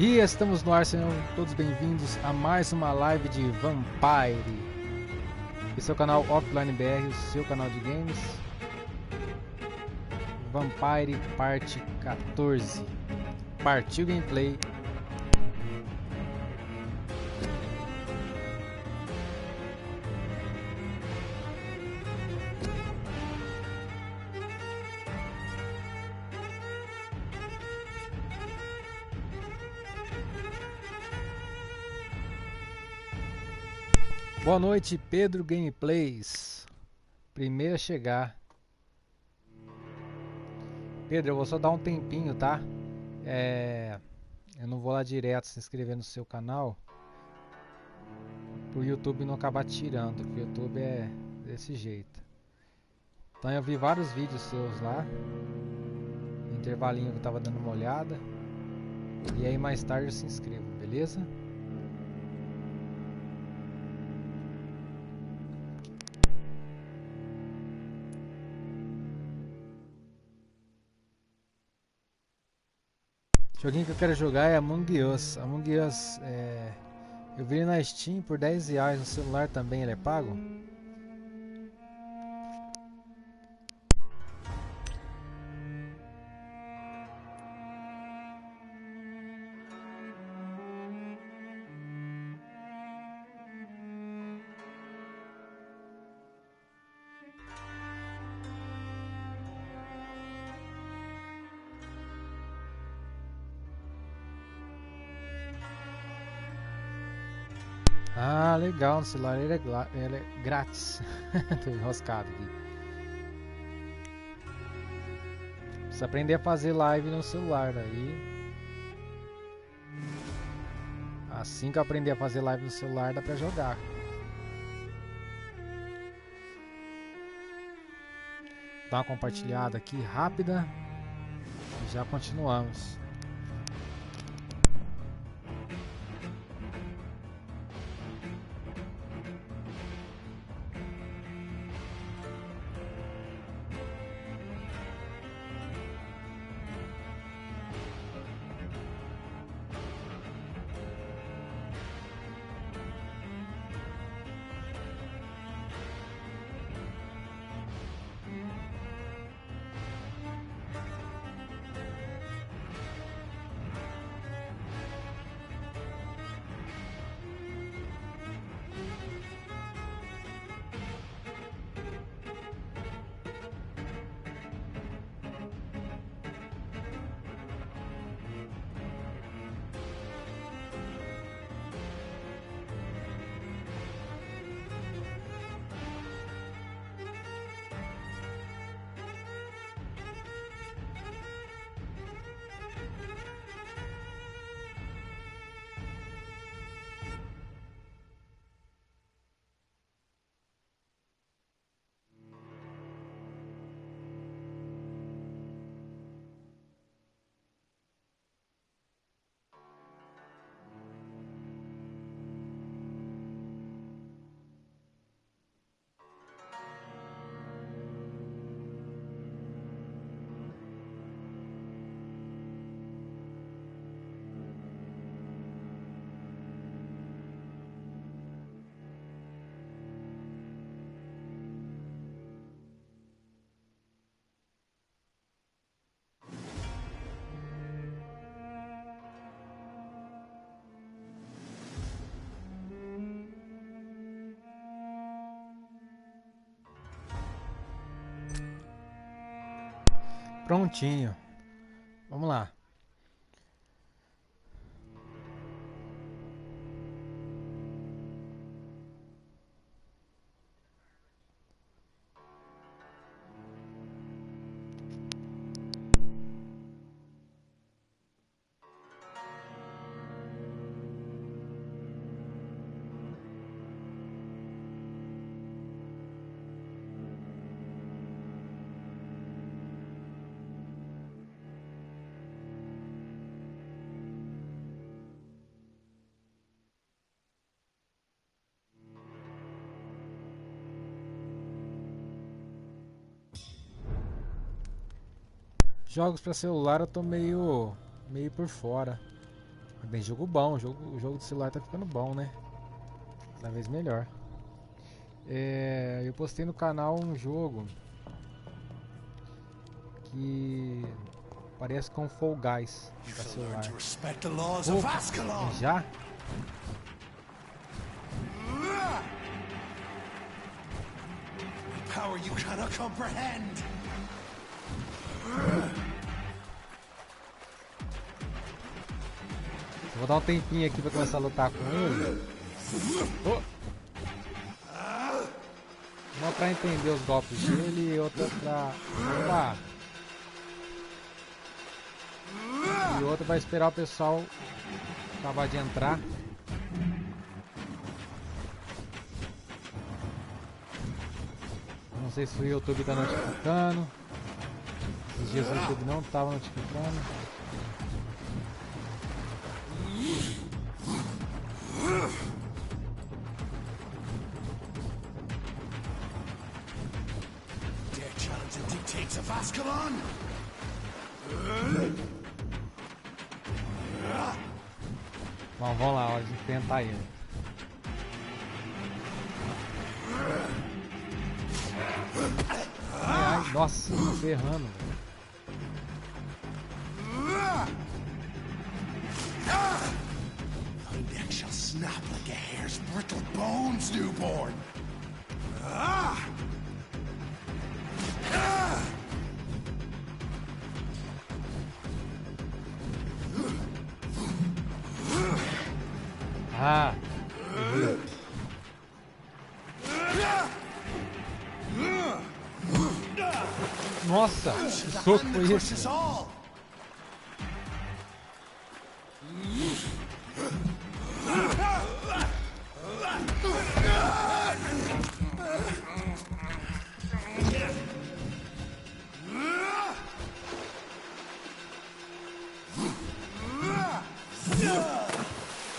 E estamos no ar, sejam todos bem-vindos a mais uma live de Vampyr. Esse é o canal Offline BR, o seu canal de games. Vampyr parte 14. Partiu gameplay. Boa noite, Pedro Gameplays. Primeiro a chegar. Pedro, eu vou só dar um tempinho, tá? Eu não vou lá direto se inscrever no seu canal pro YouTube não acabar tirando, porque o YouTube é desse jeito. Então eu vi vários vídeos seus lá. Intervalinho que eu tava dando uma olhada. E aí mais tarde eu se inscrevo, beleza? O joguinho que eu quero jogar é Among Us. Among Us, eu vi ele na Steam por R$10, no celular também ele é pago? Ah, legal, no celular ele é grátis. Tô enroscado aqui. Precisa aprender a fazer live no celular aí. Assim que eu aprender a fazer live no celular dá pra jogar. Dá uma compartilhada aqui rápida e já continuamos. Prontinho. Vamos lá. Jogos para celular eu tô meio por fora. Bem, jogo bom, o jogo do celular tá ficando bom, né? Cada vez melhor. Eu postei no canal um jogo que parece com Fall Guys pra celular. Oh, já? Power you cannot comprehend. Vou dar um tempinho aqui pra começar a lutar com ele. Oh. Uma pra entender os golpes dele e outra pra... Opa! E outra vai esperar o pessoal acabar de entrar. Não sei se o YouTube tá notificando. Esses dias o YouTube não tava notificando. Bom, vamos lá, hora de enfrentar ele. Ai, nossa, tô ferrando. My neck shall snap like a hare's brittle bones, newborn. Ah! Nossa! Que soco foi esse?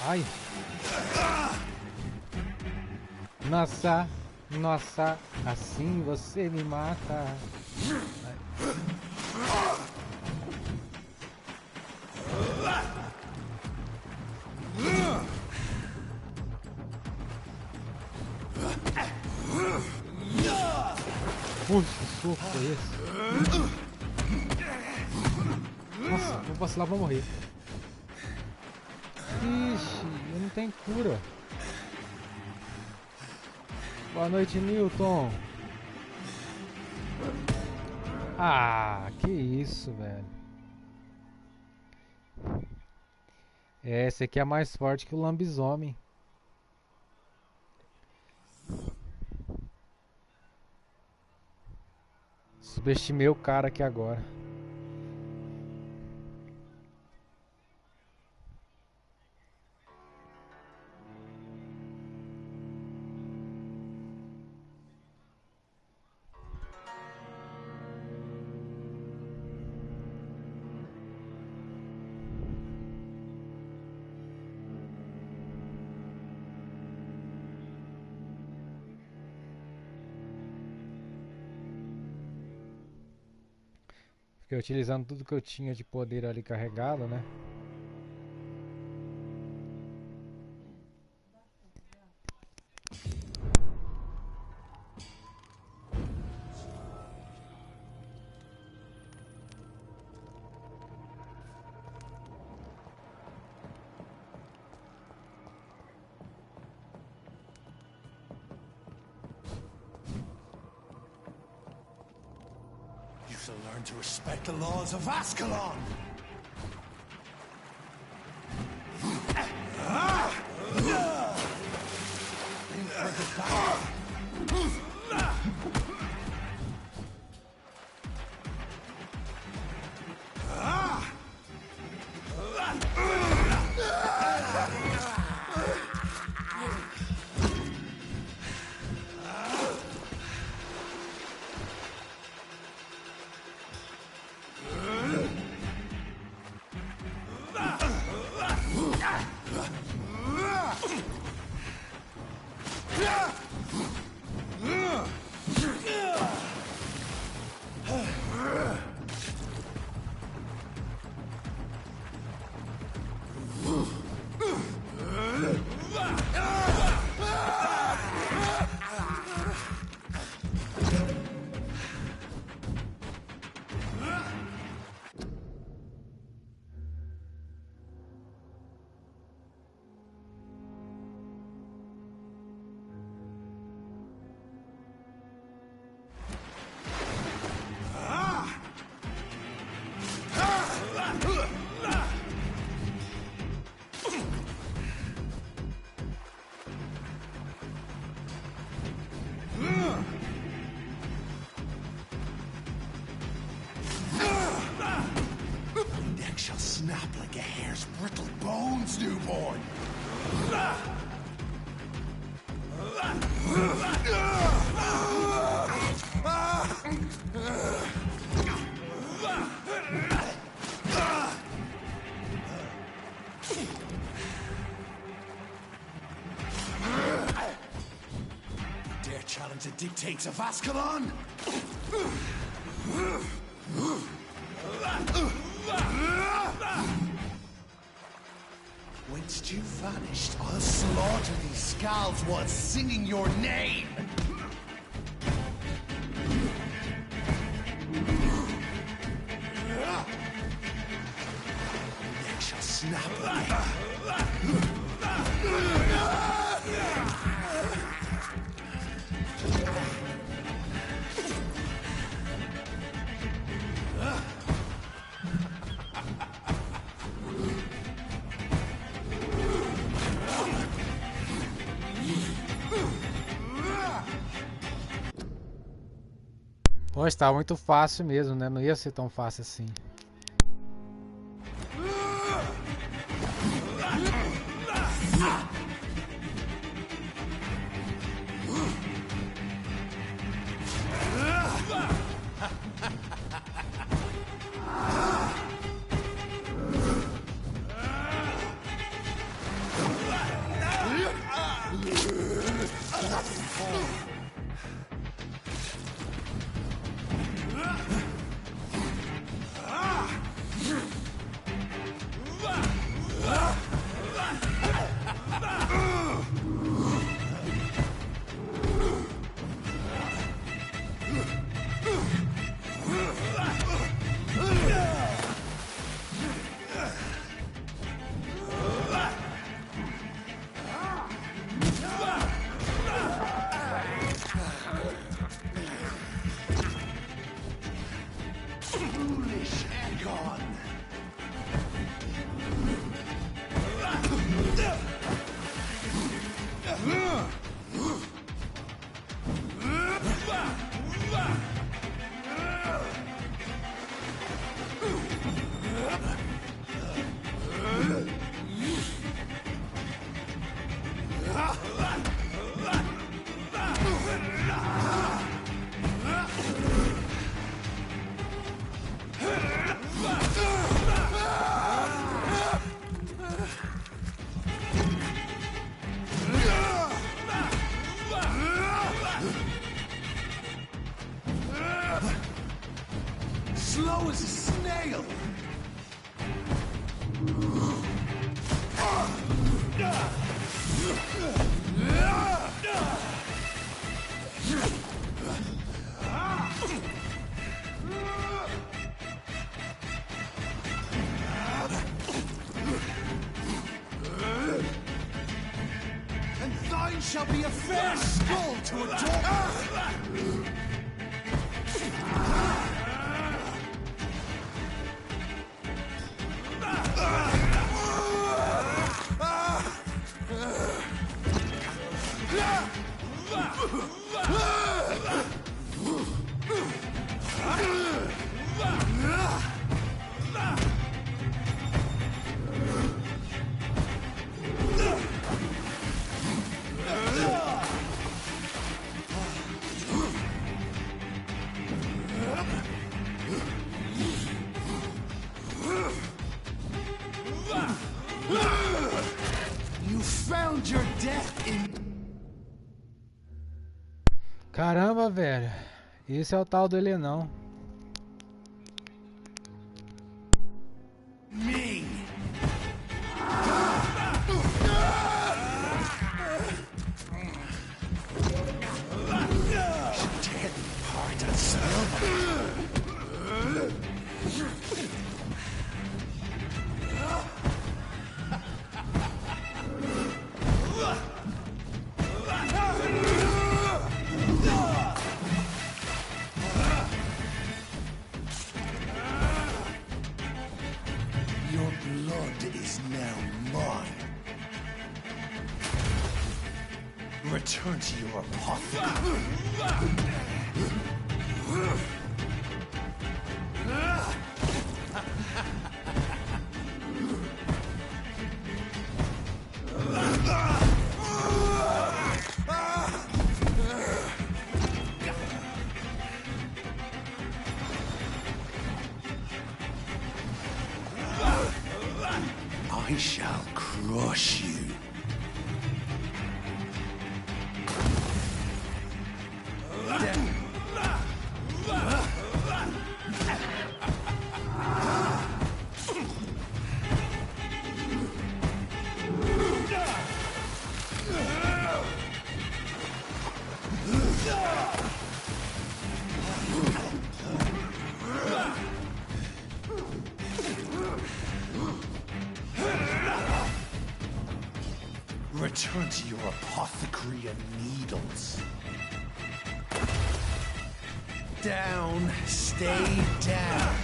Ai! Nossa! Nossa! Assim você me mata! Puxa, que soco foi esse? Nossa, vou vacilar, vou morrer. Ixi, eu não tenho cura. Boa noite, Newton. Ah, que isso, velho. Esse aqui é mais forte que o lambisomem. Subestimei o cara aqui agora. Fiquei utilizando tudo que eu tinha de poder ali carregado, né? You shall learn to respect the laws of Ascalon. Dare challenge the dictates of Ascalon? Whence you vanished, I'll slaughter these scalds while singing your name! Neck shall snap again. Poxa, tá muito fácil mesmo, né? Não ia ser tão fácil assim. Slow as a snail! And thine shall be a fair skull to adorn! You found your death in... Caramba, velho. Esse é o tal do Helenão. me! Tear me apart and serve. Your blood is now mine. Return to your apothecary. I shall crush you. Return to your apothecary and needles. Down, stay down.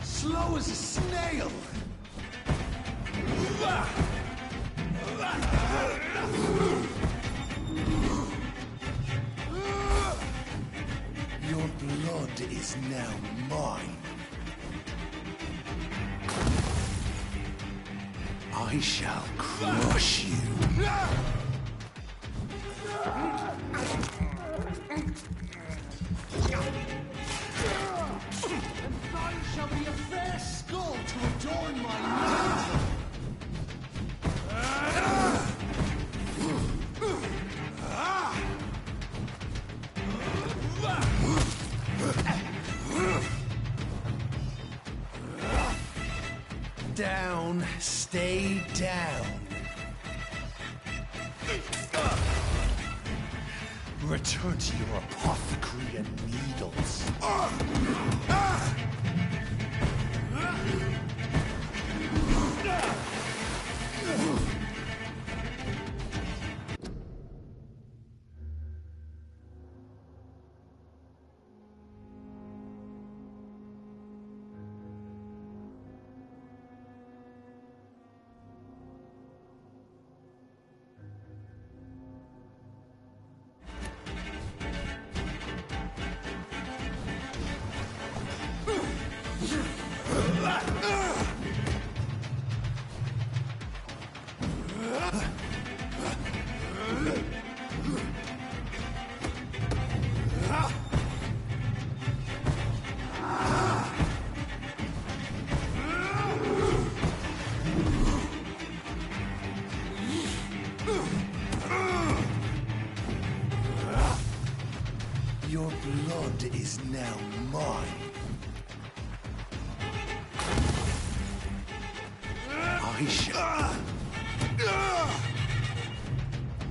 Slow as a snail. Your blood is now mine. I shall crush you. Shall be a fair skull to adorn my mantle. Down, stay down. Return to your apothecary and needles. Your blood is now mine. I shall...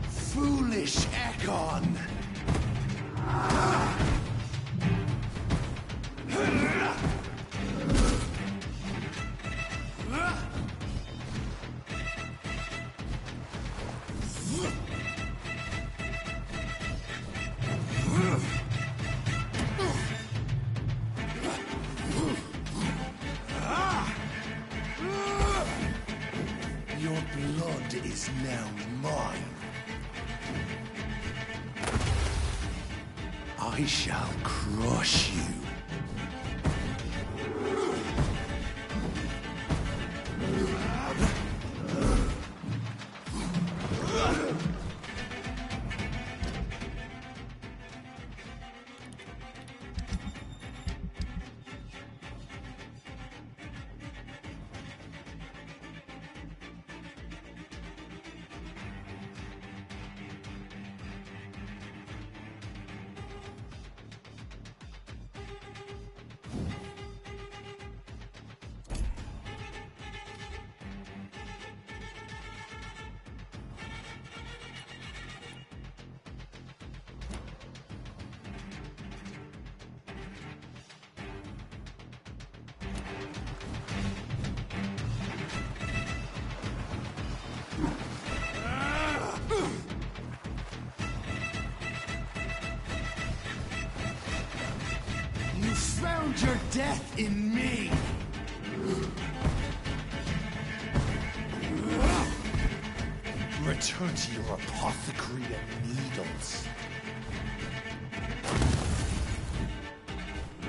Foolish Ekon! Your blood is now mine. I shall crush you. Found your death in me! Return to your apothecary and needles.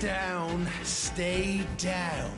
Down, stay down.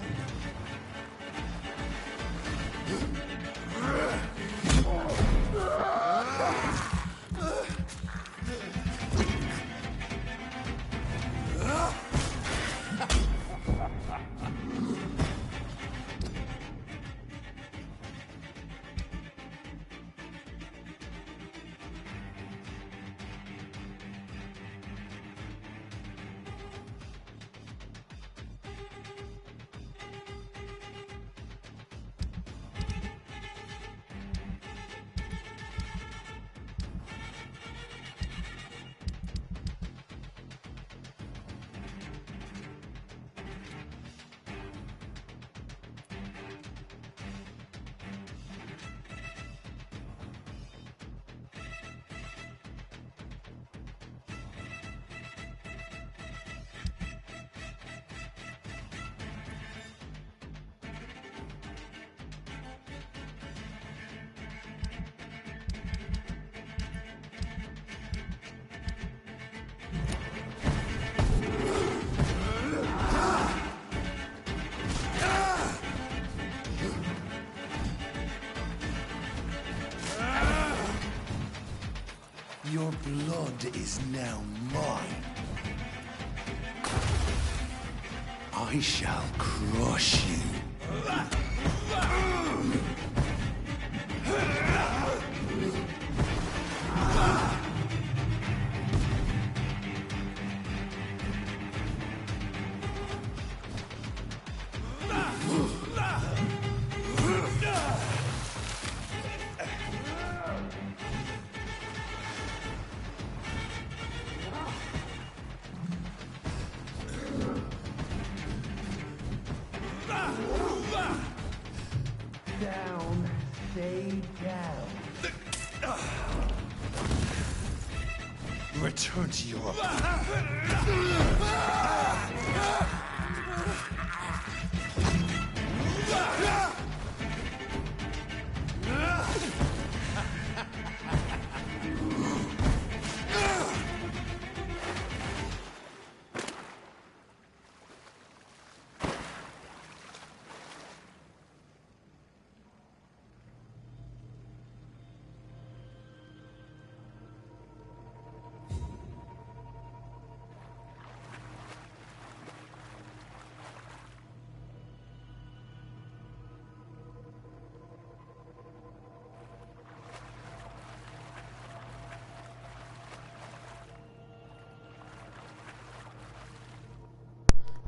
Your blood is now mine. I shall crush you. Down, stay down. Return to your...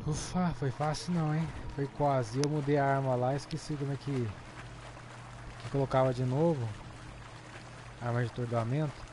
Ufa, foi fácil não, hein? Foi quase. Eu mudei a arma lá, esqueci como é que colocava de novo. Arma de atordoamento.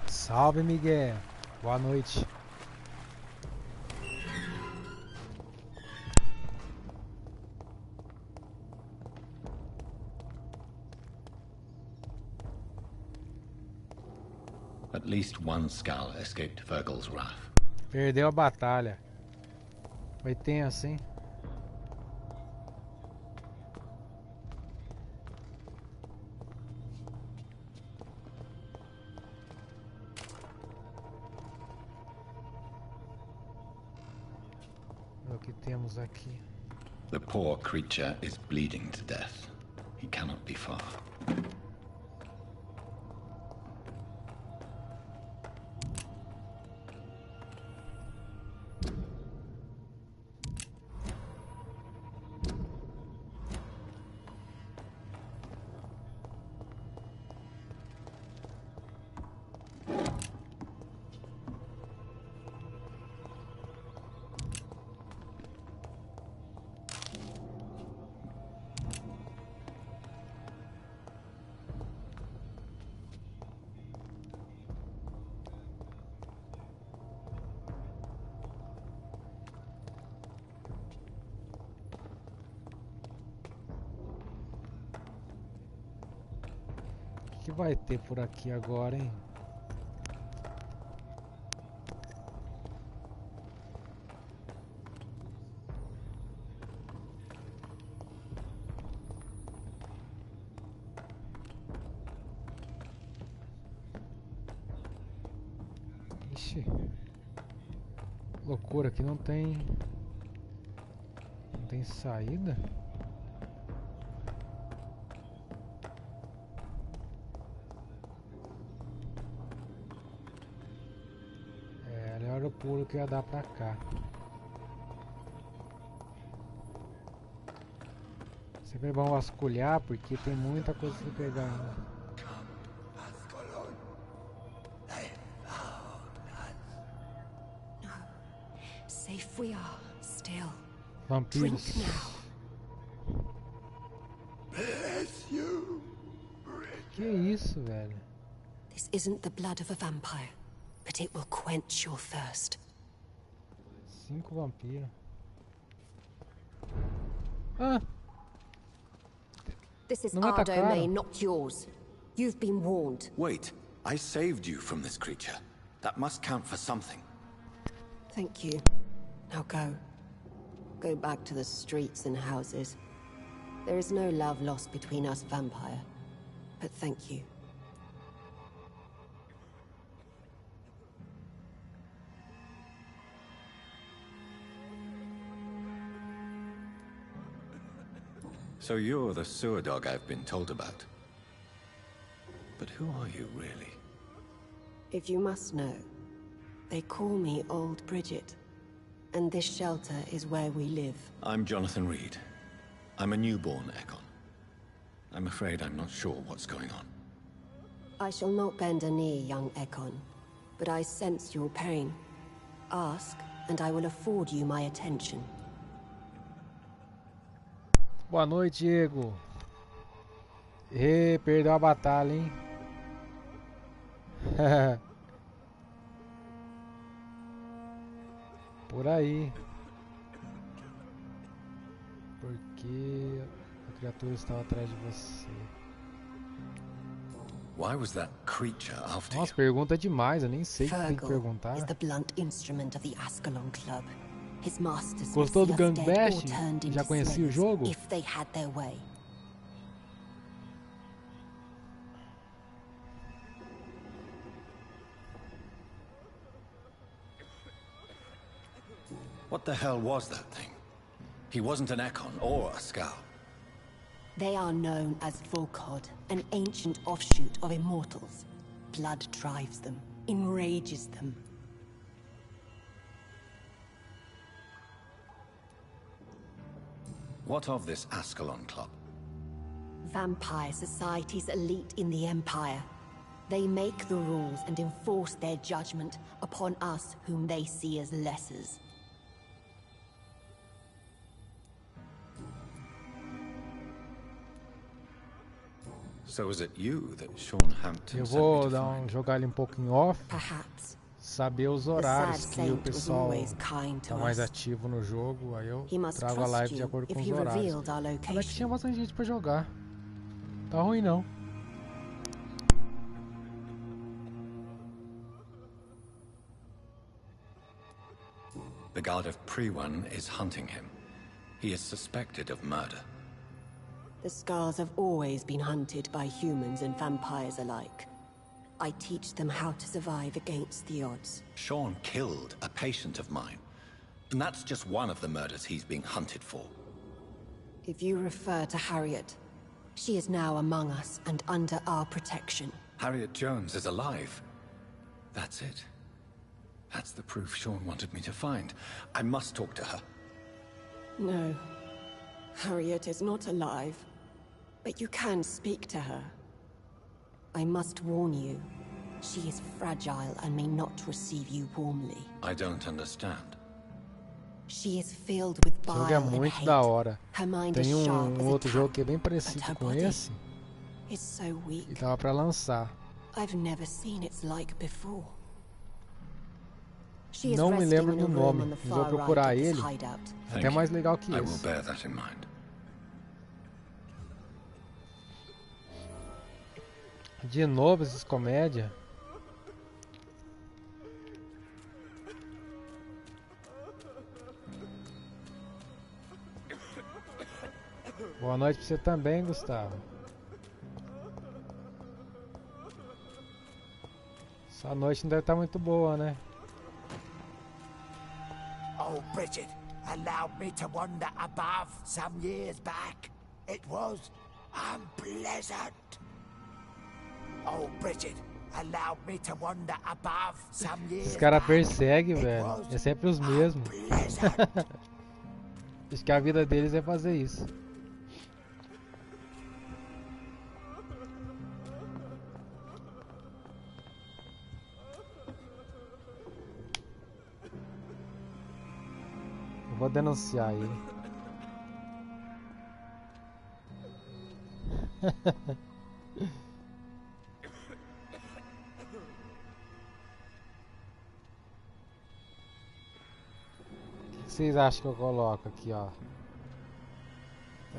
Salve, Miguel. Boa noite. At least one skull escaped Virgil's wrath. Perdeu a batalha. Foi tenso, hein? O que temos aqui? The poor creature is bleeding to death. He cannot be far. que vai ter por aqui agora, hein? Ixi. Loucura, aqui não tem saída. Ali era o pulo que ia dar pra cá. Sempre é bom vasculhar porque tem muita coisa pra pegar ainda. Safe we are, still. Vampiros. Drink now. Que isso, velho? This isn't the blood of a vampire, but it will quench your thirst. 5 vampiros. Ah! This is Não our atacaram. domain, not yours. You've been warned. Wait, I saved you from this creature. That must count for something. Thank you. Now go. Go back to the streets and houses. There is no love lost between us, vampire. But thank you. So you're the sewer dog I've been told about. But who are you, really? If you must know, they call me Old Bridget. And this shelter is where we live. I'm Jonathan Reid. I'm a newborn Ekon. I'm afraid I'm not sure what's going on. I shall not bend a knee, young Ekon. But I sense your pain. Ask, and I will afford you my attention. Boa noite, Diego. Perdeu a batalha, hein? Por aí. Porque a criatura estava atrás de você. Why was that creature after Nossa, you? pergunta demais, eu nem sei o que tem que Fergal perguntar. is the blunt instrument of the Ascalon Club. His masters would Gostou see do us Gang dead or Bash? turned Já into conhecia o slaves jogo? if they had their way. What the hell was that thing? He wasn't an Ekon or a Scow. They are known as Volkod, an ancient offshoot of immortals. Blood drives them, enrages them. What of this Ascalon Club? Vampire society's elite in the Empire. They make the rules and enforce their judgment upon us whom they see as lessers. So is it you that Sean Hampton Eu sent me vou to dar find? jogar ele um pouco em off, Perhaps. saber os The horários sad que o saint was pessoal always kind tá to mais us. ativo no jogo, aí eu He must trago a trust live de you acordo if com os he horários. revealed our Mas é que tinha location. bastante gente pra jogar. Tá ruim não. The guard of Pre-One is hunting him. He is suspected of murder. The scars have always been hunted by humans and vampires alike. I teach them how to survive against the odds. Sean killed a patient of mine. And that's just one of the murders he's being hunted for. If you refer to Harriet, she is now among us and under our protection. Harriet Jones is alive. That's it. That's the proof Sean wanted me to find. I must talk to her. No, Harriet is not alive, but you can speak to her. I must warn you, she is fragile and may not receive you warmly. I don't understand. She is filled with O jogo bile é and muito hate. da hora. Her mind Tem is sharp as a outro jogo tap, que é bem but parecido her com body esse is so e weak. tava pra lançar. I've never seen its like before. She is Não me resting lembro in a do room nome, on the mas vou far right procurar of this ele. hideout. É até mais legal que I will esse. bear that in mind. De novo esses comédia. Boa noite pra você também, Gustavo. Essa noite não deve estar muito boa, né? Oh, Bridget, allowed me to wander above some years back. It was unpleasant. Oh, Bridget, allowed me to wander above some years Esses caras back. perseguem, velho. É sempre os mesmos. Acho que a vida deles é fazer isso. Eu vou denunciar ele. O que vocês acham que eu coloco aqui, ó?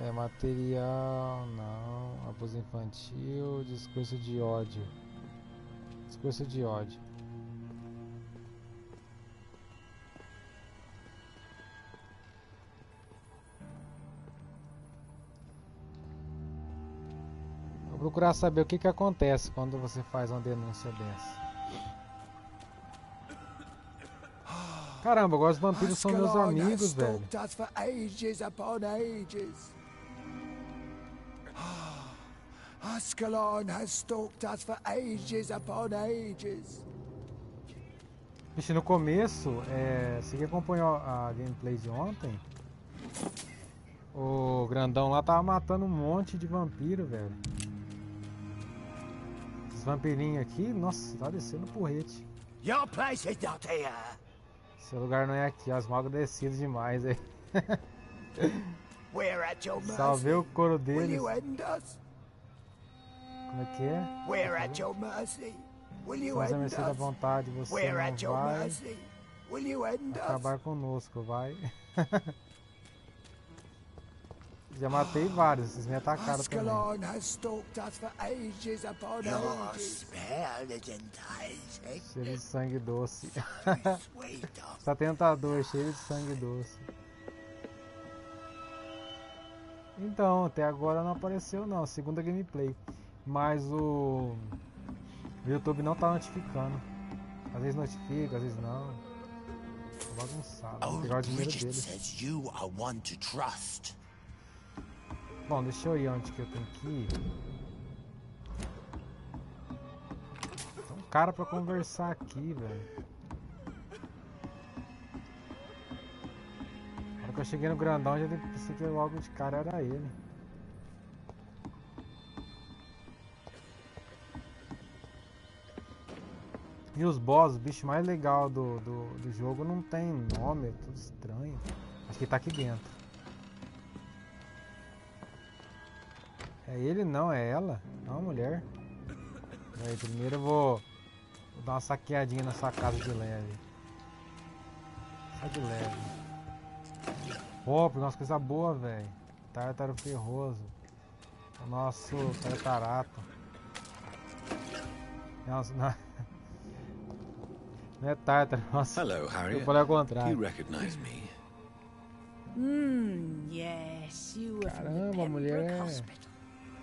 É material, não, abuso infantil, discurso de ódio. Discurso de ódio. Vou procurar saber o que acontece quando você faz uma denúncia dessa. Caramba, agora os vampiros são meus amigos, velho. Ascalon has stalked us for ages upon ages. Vixe, no começo, você que acompanhou a gameplay de ontem, o grandão lá tava matando um monte de vampiro, velho. Esses vampirinhos aqui, nossa, tá descendo porrete. Your place is not here. Seu lugar não é aqui, as mal agradecidos demais, aí. We're at your mercy. Salvei o couro Will deles. you end us? Como é que é? We're at your mercy. Will you Estamos a end mercê da us? vontade, você We're at não your vai mercy. Will you end us? acabar conosco, vai. Já matei vários, vocês me atacaram também. Ascalon has stalked us for ages upon ages. Cheiro de sangue doce. Sweet of Está tentador, cheiro de sangue doce. Então, até agora não apareceu não, segunda gameplay. Mas o YouTube não tá notificando. Às vezes notifica, às vezes não. Tô bagunçado, vou pegar o dinheiro deles. Bom, deixa eu ir onde que eu tenho que ir. Tem um cara pra conversar aqui, velho. Na hora que eu cheguei no grandão, já pensei que logo de cara era ele. E os boss, o bicho mais legal do jogo, não tem nome, é tudo estranho. Acho que ele tá aqui dentro. É ele não, é ela? É uma mulher. Aí, primeiro eu vou dar uma saqueadinha na sua casa de leve. Só de leve. Pô, pegou umas coisas boas, velho. Tártaro ferroso. O nosso tartarato. Nossa, não. Não é tártaro, nossa. Hello, Harriet. Eu falei ao contrário. You recognize me? Yes, you were from the Caramba, mulher. Pembroke Hospital.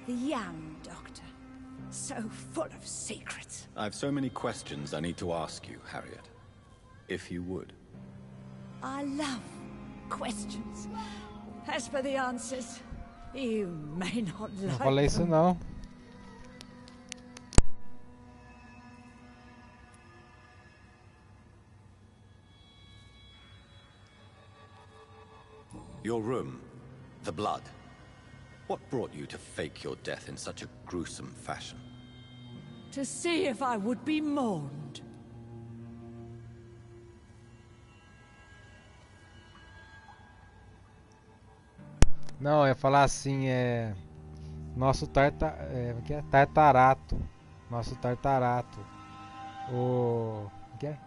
The young doctor. So full of secrets. I've so many questions I need to ask you, Harriet. If you would. I love questions. As for the answers, you may not Não like falei isso them. não. Your room, the blood. What brought you to fake your death in such a gruesome fashion? To see if I would be mourned. Não, eu ia falar assim, nosso tartarato. Nosso tartarato. O que é?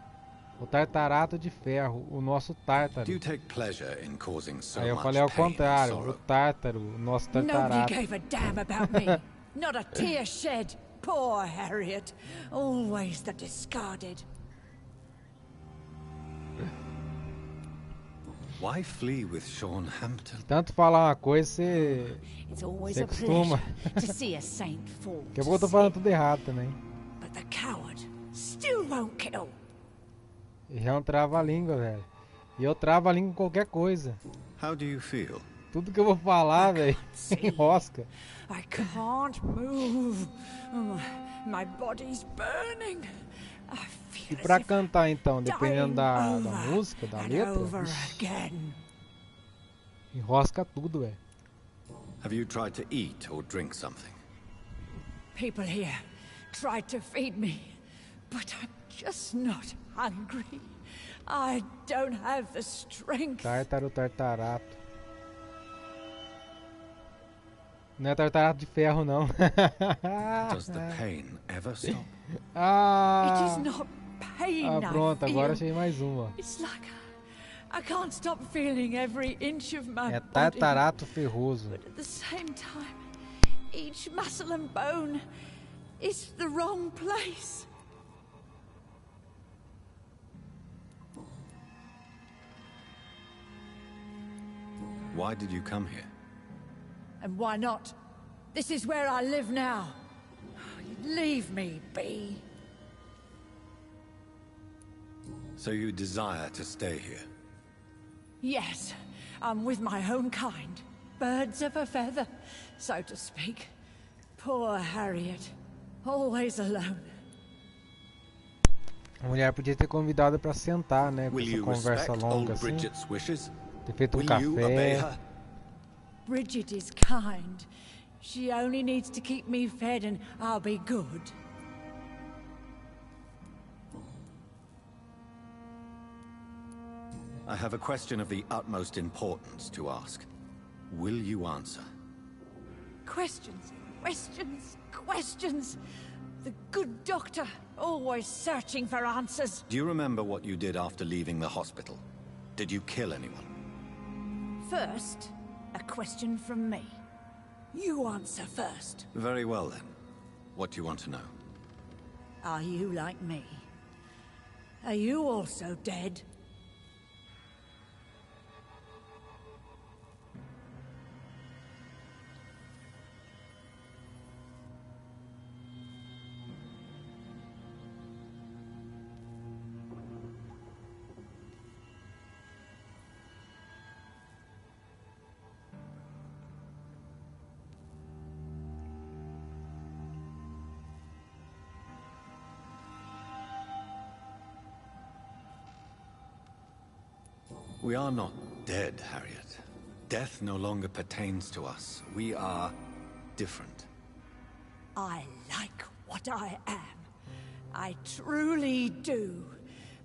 O tartarato de ferro, o nosso tártaro. Do you take pleasure in causing so Aí eu much falei ao pain and contrário, o sorrow? tártaro, o nosso Nobody tartarato. gave a damn about me. Not a tear shed. Poor Harriet, always the discarded. Why flee with Sean Hampton? Tanto falar uma coisa, você It's always se a acostuma. pleasure to see a saint fall. Daqui a pouco eu tô falando tudo errado também. But the coward still won't kill. E é um trava-língua, velho. E eu travo a língua em qualquer coisa. How do you feel? Tudo que eu vou falar, velho, enrosca. I can't move. My body's burning. I E feel pra as if cantar então, dependendo da dying música, da and letra, over ixi, again. enrosca tudo, velho. Have you tried to eat or drink something? People here tried to feed me, but I'm just not hungry. I don't have the strength. Tártaro, tartarato. Não é tartarato de ferro, não. Does the pain ever stop? It Ah, is not pain pronto, I feel. agora achei mais uma. It's like I can't stop feeling every inch of my É body. tartarato ferroso. But at the same time, each muscle and bone is the wrong place. Why did you come here? And why not? This is where I live now. Leave me be. So you desire to stay here? Yes, I'm with my own kind. Birds of a feather, so to speak. Poor Harriet, always alone. A mulher podia ter convidado pra sentar, né? Com Will essa you conversa respect longa old assim. Bridget's wishes? Ter feito um Will you obey café. her? Bridget is kind. She only needs to keep me fed and I'll be good. I have a question of the utmost importance to ask. Will you answer? Questions, questions, questions. The good doctor, always searching for answers. Do you remember what you did after leaving the hospital? Did you kill anyone? First, a question from me. You answer first. Very well then. What do you want to know? Are you like me? Are you also dead? We are not dead, Harriet. Death no longer pertains to us. We are different. I like what I am. I truly do.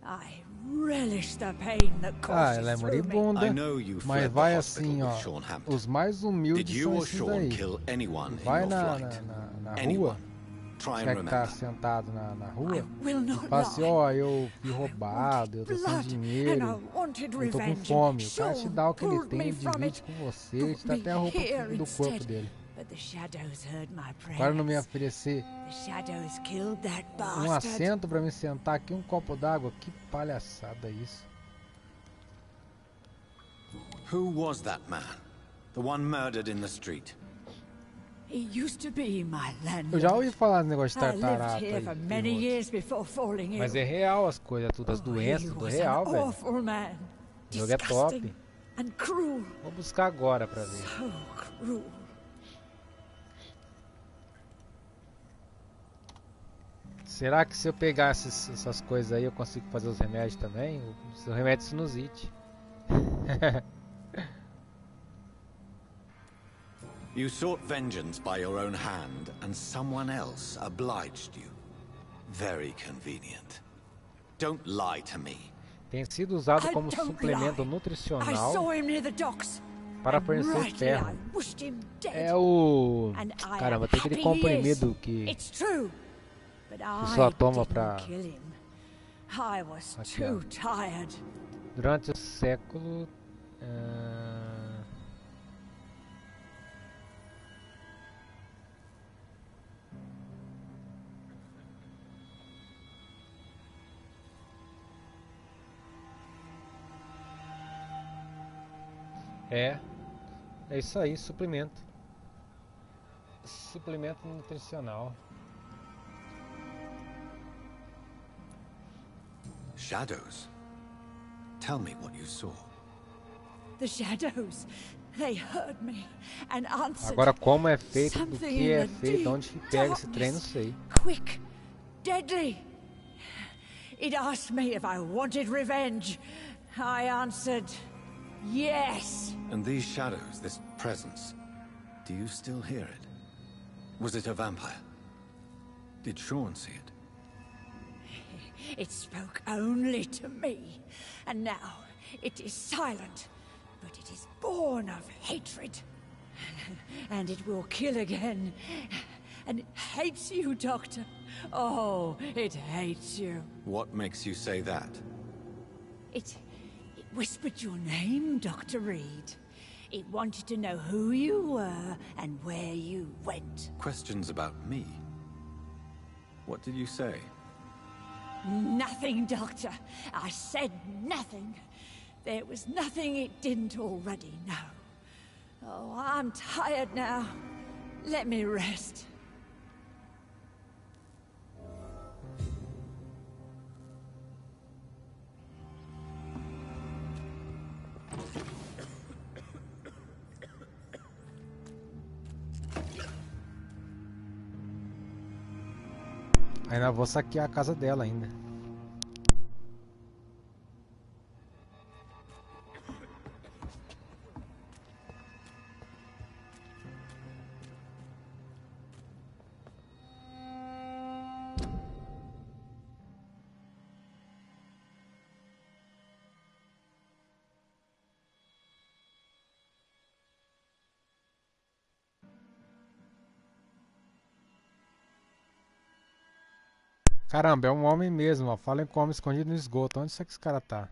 I relish the pain that Ah, ela é courses through me. moribunda, I know you mas fled vai the hospital assim, with ó. Sean Hampton. Os mais Did humildes you são or esses Sean daí. kill anyone in Vai your na flight? rua, Anyone? Try and tiver que tá remember. sentado na I rua, will e not fala assim, lie. ó, eu fui roubado, eu tô sem Blood, and I dinheiro, wanted eu tô com revenge. fome. O cara te Sean dá o que ele pulled tem, me from divide it. com você, te dá Put até a me roupa here do corpo instead. dele. But the shadows heard my O cara não me prayers. oferecer The shadows killed that um bastard. assento pra me sentar aqui, um copo d'água, que palhaçada isso. Who was that man? The one murdered in the street? He used to be my Eu já landlord. ouvi falar desse negócio de I lived tartarato here aí, for many ferroso. years before falling ill. Mas é real as coisas, tudo, as He doenças, tudo was real, an velho. awful man. O jogo é top. Disgusting and cruel. Vou buscar agora pra ver. So cruel. Será que se eu pegar essas coisas aí eu consigo fazer os remédios também? O remédio de sinusite. You sought vengeance by your own hand, and someone else obliged you. Very convenient. Don't lie to me. Tem sido usado I como don't suplemento lie. I nutricional saw him near the docks. para And fornecer rightly ferro. I wished him dead. É o... And I Caramba, am tem aquele happy he comprimido is. que... It's true. But só I toma didn't pra- kill him. I was Aqui, ó. too tired. Durante o século... É isso aí, suplemento. Suplemento nutricional. Shadows? Tell me what you saw. The shadows, they heard me and answered. Agora como é feito, do Something que é in the feito, de onde deep pega esse trem, não darkness. sei. Quick, deadly. It asked me if I wanted revenge. I answered, yes. And these shadows, this presence, do you still hear it? Was it a vampire? Did Sean see it? It spoke only to me, and now it is silent, but it is born of hatred. And it will kill again. And it hates you, Doctor. Oh, it hates you. What makes you say that? It whispered your name, Dr. Reid. It wanted to know who you were and where you went. Questions about me? What did you say? Nothing, Doctor. I said nothing. There was nothing it didn't already know. Oh, I'm tired now. Let me rest. Ainda vou saquear a casa dela ainda. Caramba, é um homem mesmo, ó. Falem com o homem escondido no esgoto. Onde será que esse cara tá?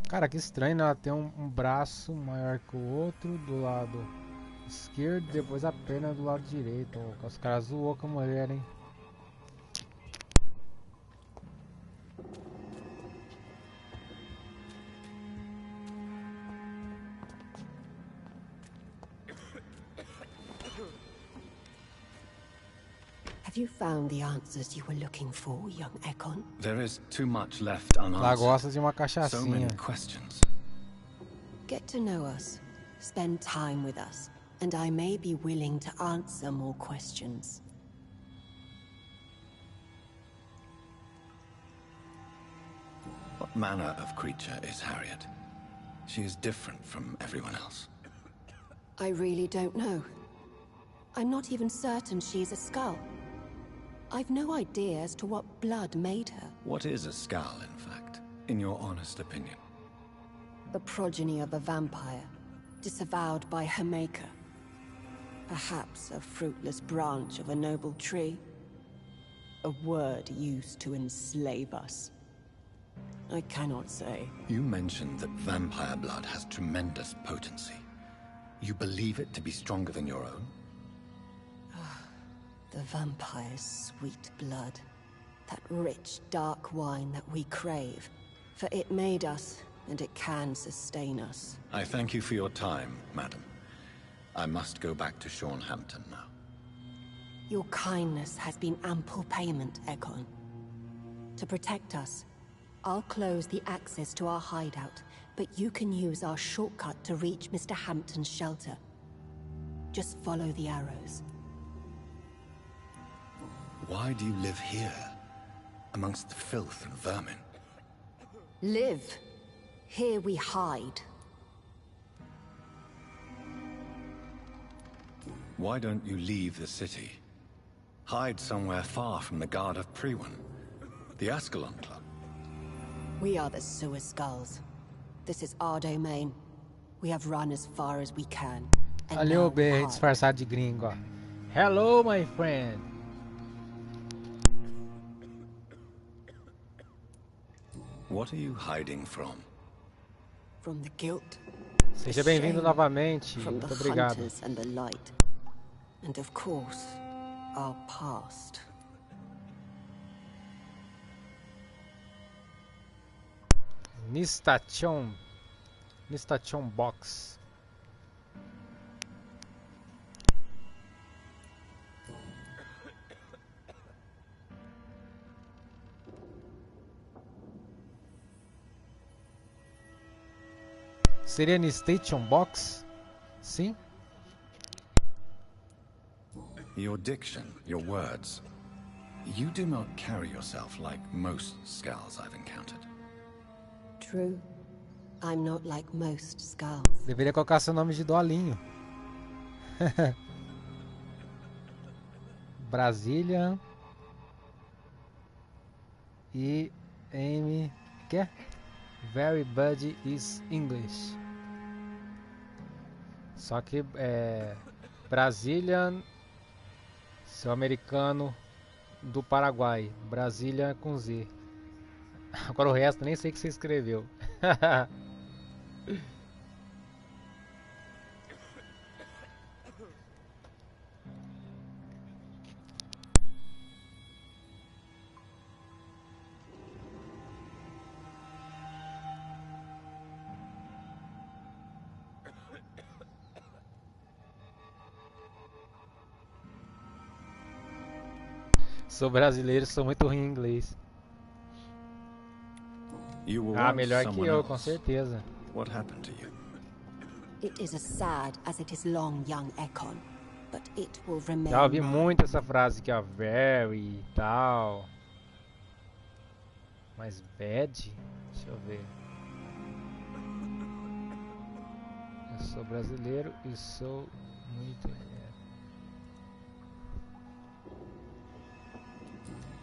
Cara, que estranho, né? Tem um braço maior que o outro do lado esquerdo, depois a perna do lado direito. Os caras zoou com a mulher, hein? Have you found the answers you were looking for, young Ekon? There is too much left Lá unanswered. gosta de uma So cachaçinha. many questions. Get to know us, spend time with us, and I may be willing to answer more questions. What manner of creature is Harriet? She is different from everyone else. I really don't know. I'm not even certain she's a skull. I've no idea as to what blood made her. What is a skull, in fact, in your honest opinion? The progeny of a vampire, disavowed by her maker. Perhaps a fruitless branch of a noble tree. A word used to enslave us. I cannot say. You mentioned that vampire blood has tremendous potency. You believe it to be stronger than your own? The vampire's sweet blood. That rich, dark wine that we crave. For it made us, and it can sustain us. I thank you for your time, madam. I must go back to Hampton now. Your kindness has been ample payment, Ekon. To protect us, I'll close the access to our hideout, but you can use our shortcut to reach Mr. Hampton's shelter. Just follow the arrows. Why do you live here, amongst the filth and vermin? Live. Here we hide. Why don't you leave the city? Hide somewhere far from the guard of Priwen, the Ascalon Club. We are the sewer skulls. This is our domain. We have run as far as we can. And Ali now o B we hide. disfarçado de gringo, ó. Hello, my friend. What are you hiding from? From the guilt, Seja bem-vindo novamente. from Muito the obrigado. hunters and the light, and of course, our past. Nistation Box. Seria Nistation Box? Sim? Your diction, your words. You do not carry yourself like most Skulls I've encountered. True. I'm not like most Skulls. Deveria colocar seu nome de dolinho. Brasília. E M. Que é? Very bad is English. Só que Brazilian, seu americano do Paraguai. Brasília com Z. Agora o resto nem sei o que você escreveu. Sou brasileiro, sou muito ruim em inglês. Melhor que eu, com certeza. What happened to you? It is as sad as it is long, young Ekon, but it will remain. Já ouvi muito essa frase que é very e tal. Mas bad? Deixa eu ver. Eu sou brasileiro e sou muito...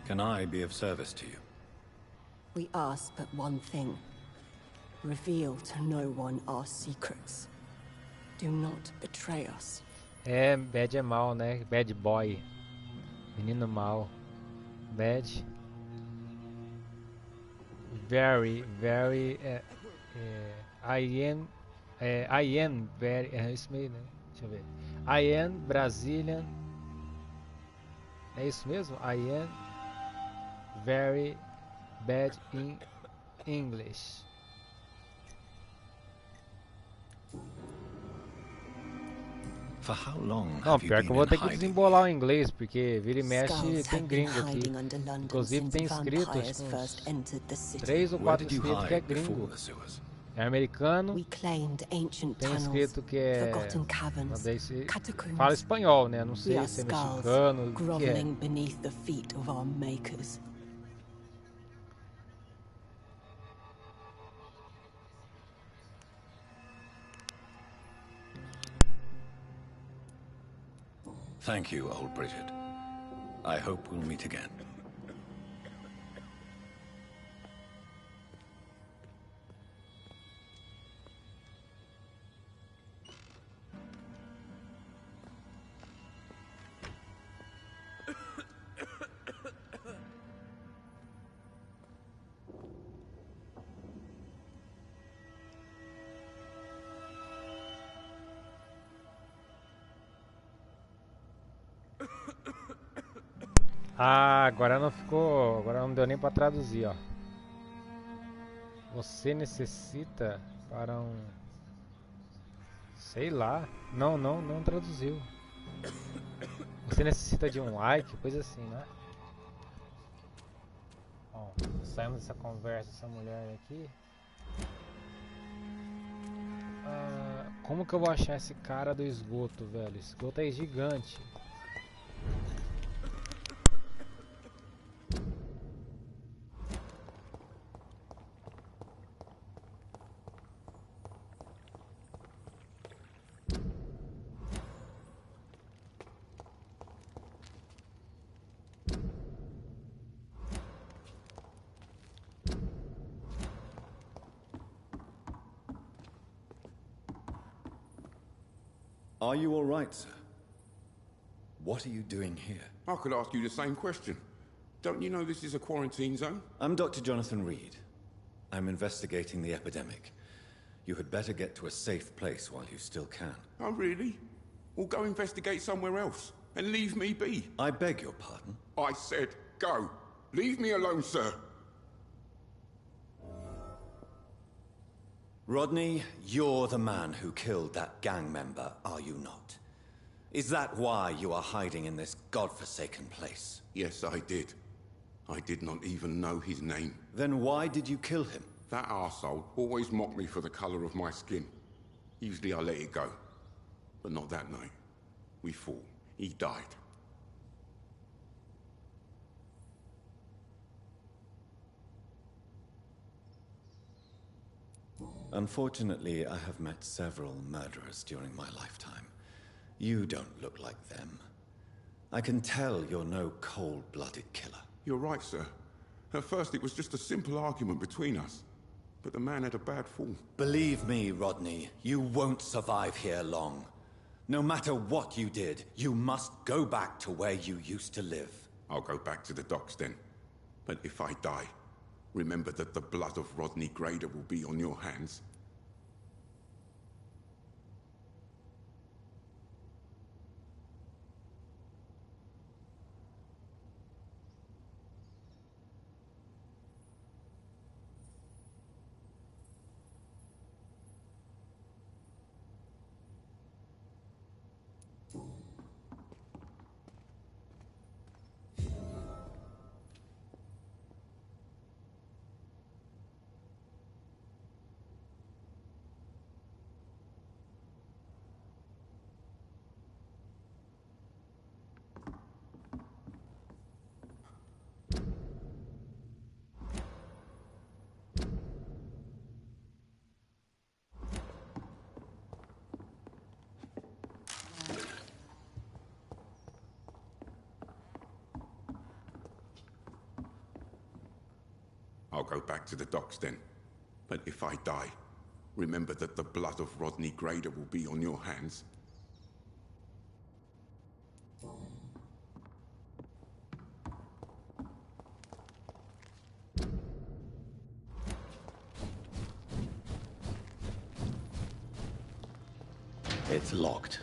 Can I be of service to you? We ask but one thing. Reveal to no one our secrets. Do not betray us. Bad é mal, né? Bad boy. Menino mal. Bad. Very, very... I am very... É isso mesmo, né? Deixa eu ver. I am Brazilian... É isso mesmo? I am very bad in English. For how long Não, have you pior que eu been vou in ter que hiding? desembolar o inglês, porque vira e mexe Skulls tem have been gringo aqui. hiding under London Inclusive tem since escrito, vampires acho que first uns entered the city. 3 ou Where 4 did you escritos que é hide before gringo. the sewers? É americano, We claimed ancient tem tunnels, escrito que é... forgotten caverns, Daí se catacombs. fala espanhol, né? Não We sei are se é skulls, mexicano, o que é. groveling beneath the feet of our makers. Thank you, old Bridget. I hope we'll meet again. Ah, agora não ficou... Agora não deu nem pra traduzir, ó. Você necessita para um... Sei lá. Não traduziu. Você necessita de um like, coisa assim, né? Bom, saímos dessa conversa, essa mulher aqui. Como que eu vou achar esse cara do esgoto, velho? Esse esgoto é gigante. Are you all right, sir? What are you doing here? I could ask you the same question. Don't you know this is a quarantine zone? I'm Dr. Jonathan Reid. I'm investigating the epidemic. You had better get to a safe place while you still can. Oh, really? Well, go investigate somewhere else and leave me be. I beg your pardon? I said go. Leave me alone, sir. Rodney, you're the man who killed that gang member, are you not? Is that why you are hiding in this godforsaken place? Yes, I did. I did not even know his name. Then why did you kill him? That arsehole always mocked me for the colour of my skin. Usually I let it go. But not that night. We fought. He died. Unfortunately, I have met several murderers during my lifetime. You don't look like them. I can tell you're no cold-blooded killer. You're right, sir. At first it was just a simple argument between us. But the man had a bad fall. Believe me, Rodney, you won't survive here long. No matter what you did, you must go back to where you used to live. I'll go back to the docks then. But if I die, remember that the blood of Rodney Grader will be on your hands. I'll go back to the docks then. But if I die, remember that the blood of Rodney Grader will be on your hands. It's locked.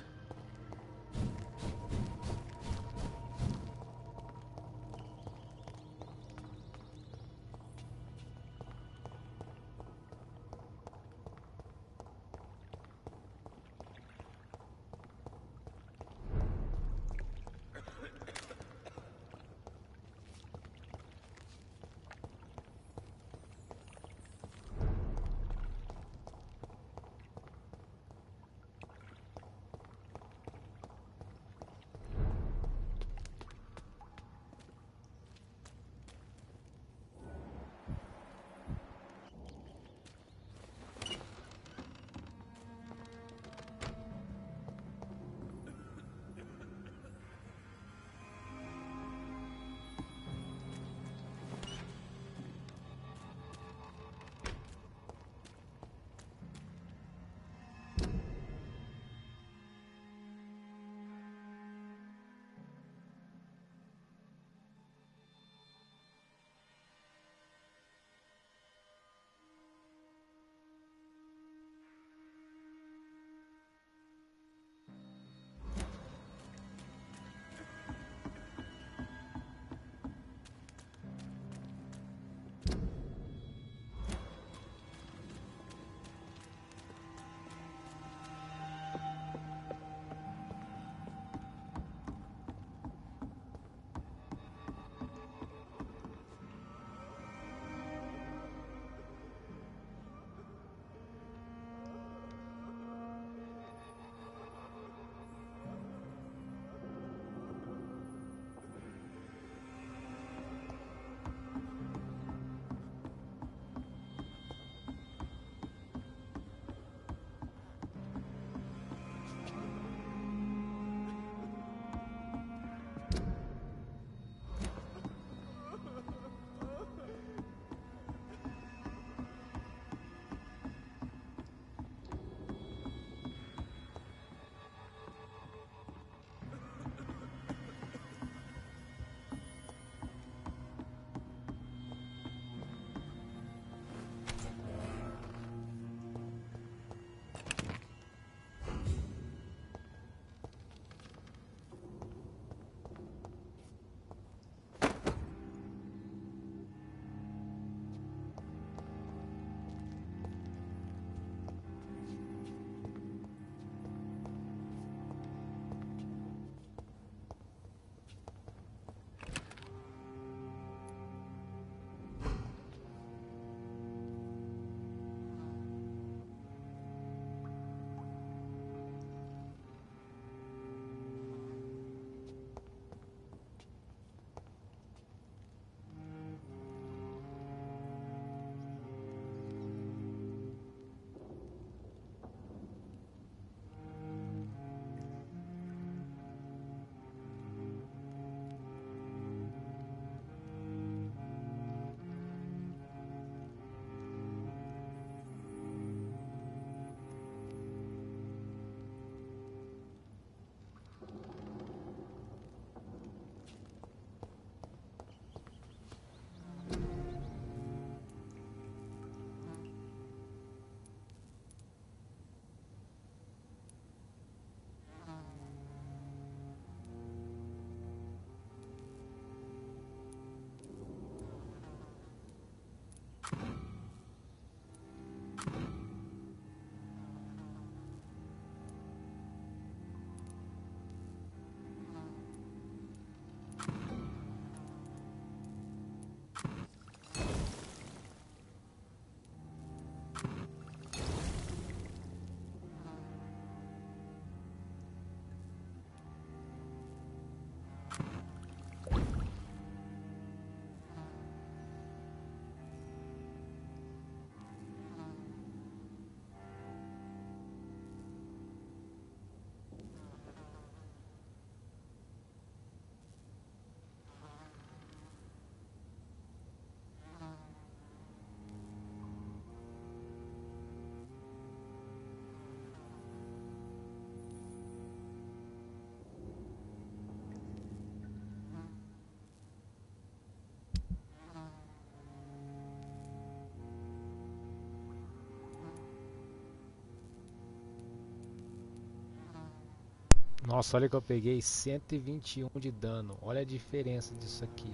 Nossa, olha que eu peguei 121 de dano. Olha a diferença disso aqui.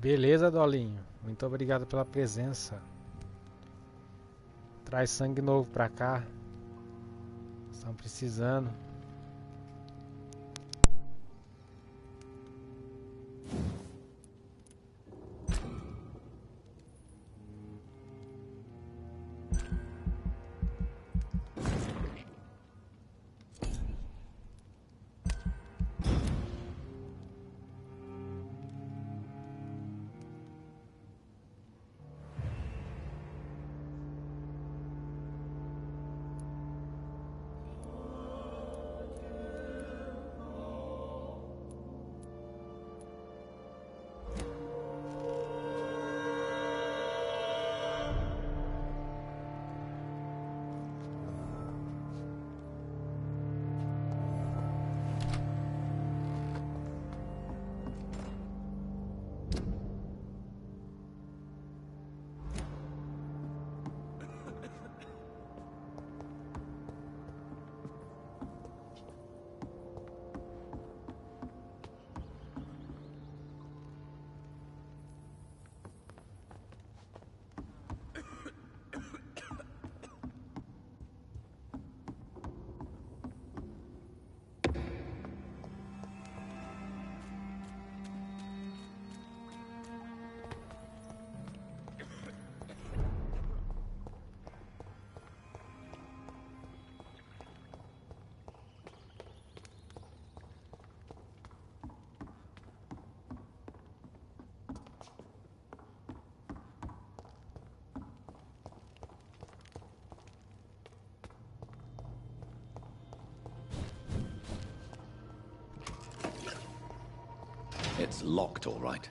Beleza, Dolinho. Muito obrigado pela presença. Traz sangue novo pra cá. Estão precisando. It's locked, all right.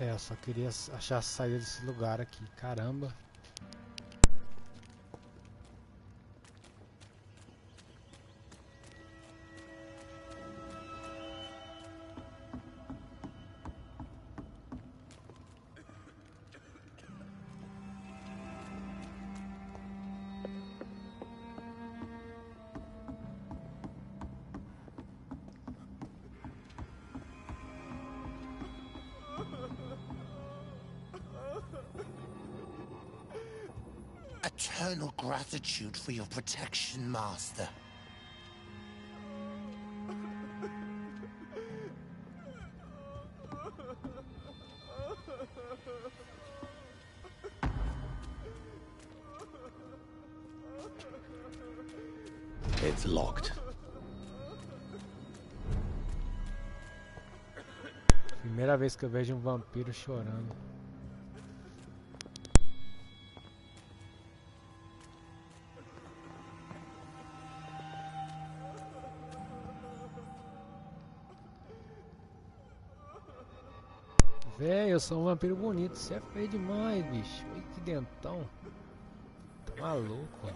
É, eu só queria achar a saída desse lugar aqui. Caramba. Eternal gratitude for your protection, Master. It's locked. Primeira vez que eu vejo um vampiro chorando. Véi, eu sou um vampiro bonito, você é feio demais, bicho. Olha que dentão. Tá maluco.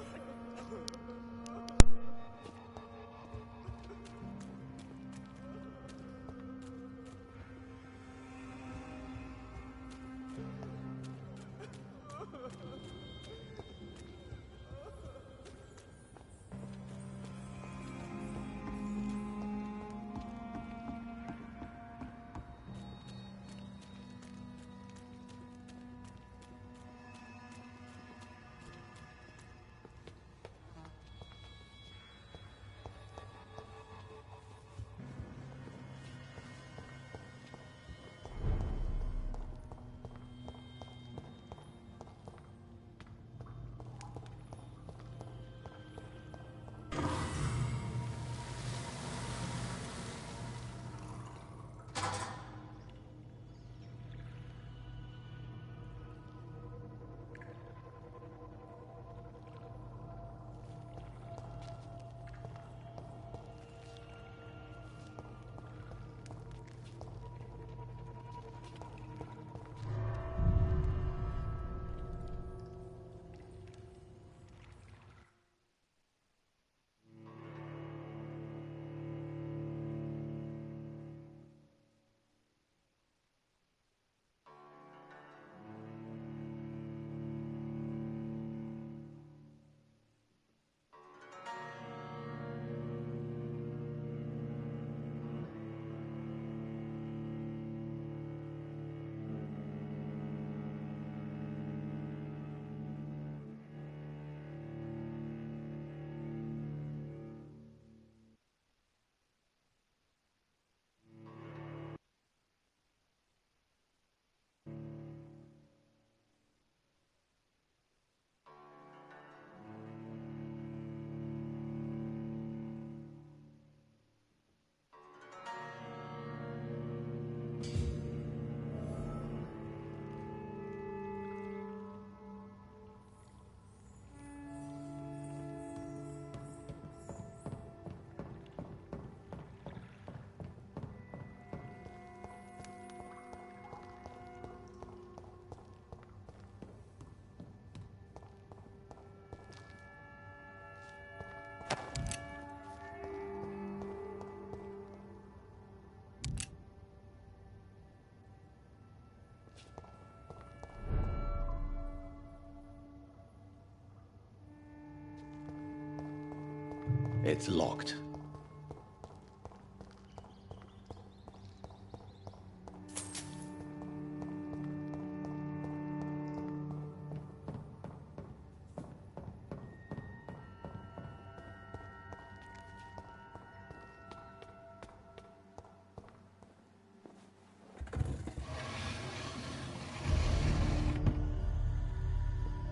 It's locked.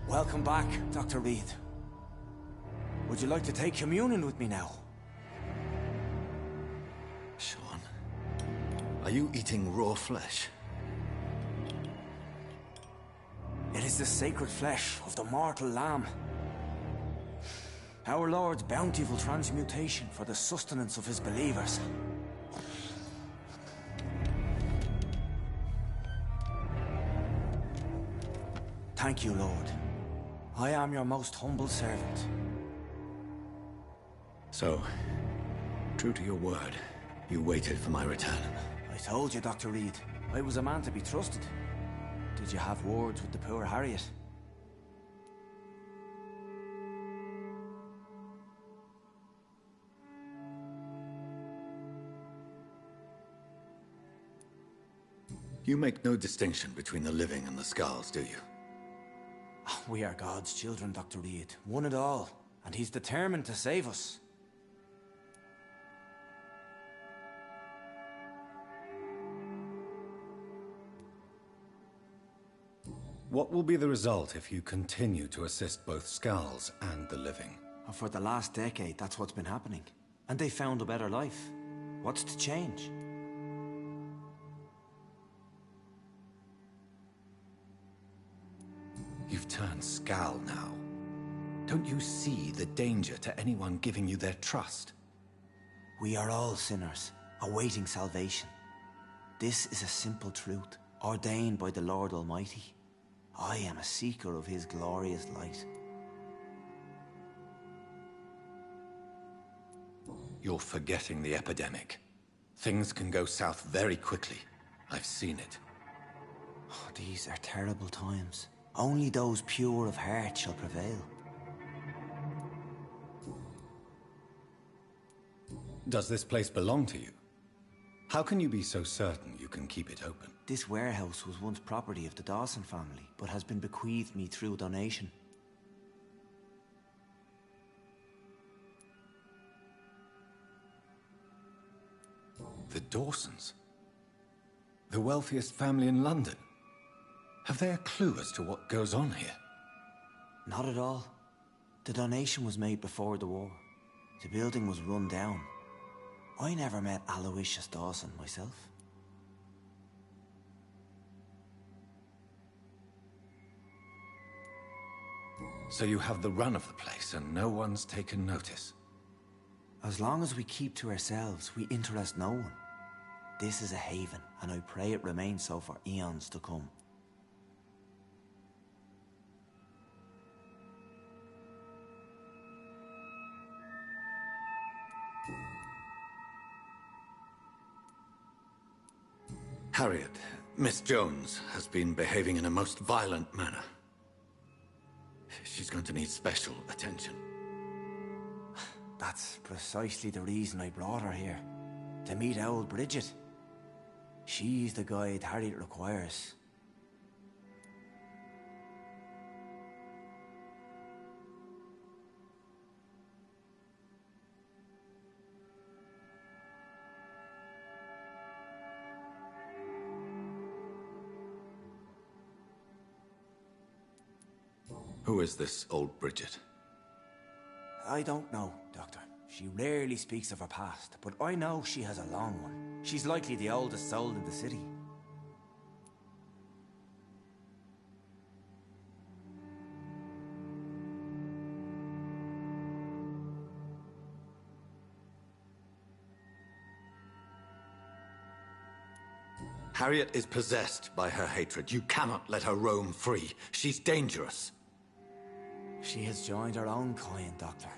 Welcome back, Dr. Reid. Would you like to take communion with me now? Sean, are you eating raw flesh? It is the sacred flesh of the mortal lamb. Our Lord's bountiful transmutation for the sustenance of his believers. Thank you, Lord. I am your most humble servant. So, true to your word, you waited for my return. I told you, Dr. Reid, I was a man to be trusted. Did you have words with the poor Harriet? You make no distinction between the living and the skulls, do you? We are God's children, Dr. Reid. One and all. And he's determined to save us. What will be the result if you continue to assist both skulls and the living? For the last decade, that's what's been happening. And they found a better life. What's to change? You've turned Skal now. Don't you see the danger to anyone giving you their trust? We are all sinners, awaiting salvation. This is a simple truth, ordained by the Lord Almighty. I am a seeker of His glorious light. You're forgetting the epidemic. Things can go south very quickly. I've seen it. Oh, these are terrible times. Only those pure of heart shall prevail. Does this place belong to you? How can you be so certain you can keep it open? This warehouse was once property of the Dawson family, but has been bequeathed me through donation. The Dawsons? The wealthiest family in London? Have they a clue as to what goes on here? Not at all. The donation was made before the war. The building was run down. I never met Aloysius Dawson myself. So you have the run of the place and no one's taken notice? As long as we keep to ourselves, we interest no one. This is a haven, and I pray it remains so for eons to come. Harriet, Miss Jones has been behaving in a most violent manner. She's going to need special attention. That's precisely the reason I brought her here. To meet old Bridget. She's the guide Harriet requires. Who is this old Bridget? I don't know, Doctor. She rarely speaks of her past, but I know she has a long one. She's likely the oldest soul in the city. Harriet is possessed by her hatred. You cannot let her roam free. She's dangerous. She has joined her own kind, Doctor.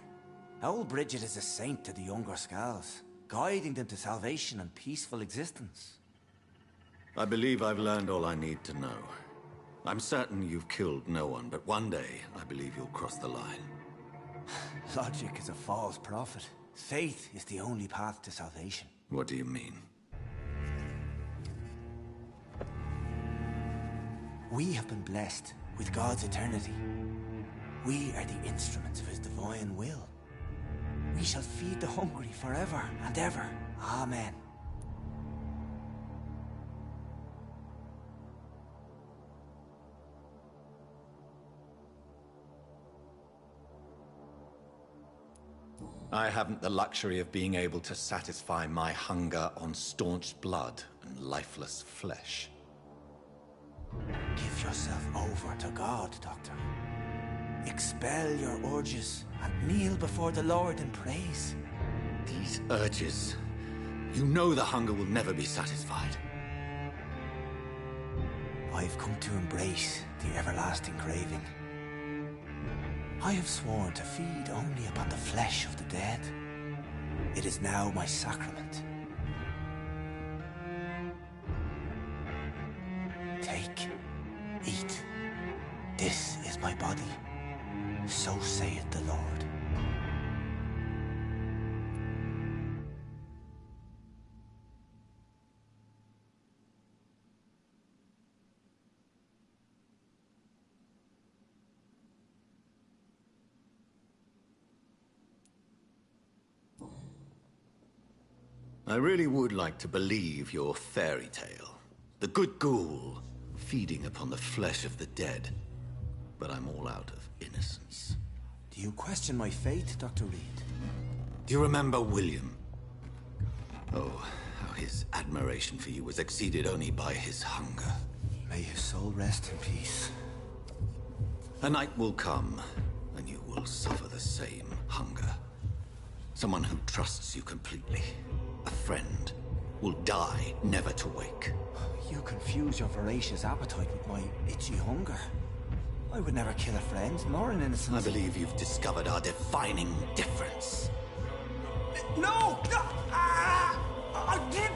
Old Bridget is a saint to the younger Skals, guiding them to salvation and peaceful existence. I believe I've learned all I need to know. I'm certain you've killed no one, but one day I believe you'll cross the line. Logic is a false prophet. Faith is the only path to salvation. What do you mean? We have been blessed with God's eternity. We are the instruments of His divine will. We shall feed the hungry forever and ever. Amen. I haven't the luxury of being able to satisfy my hunger on staunched blood and lifeless flesh. Give yourself over to God, Doctor. Expel your urges and kneel before the Lord in praise. These urges. You know the hunger will never be satisfied. I've come to embrace the everlasting craving. I have sworn to feed only upon the flesh of the dead. It is now my sacrament. Take, eat. This is my body. So saith the Lord. I really would like to believe your fairy tale. The good ghoul feeding upon the flesh of the dead. But I'm all out of innocence. Do you question my faith, Dr. Reid? Do you remember William? Oh, how his admiration for you was exceeded only by his hunger. May his soul rest in peace. A night will come, and you will suffer the same hunger. Someone who trusts you completely. A friend will die never to wake. You confuse your voracious appetite with my itchy hunger. I would never kill a friend, nor an innocent. I believe you've discovered our defining difference. No! No! I did...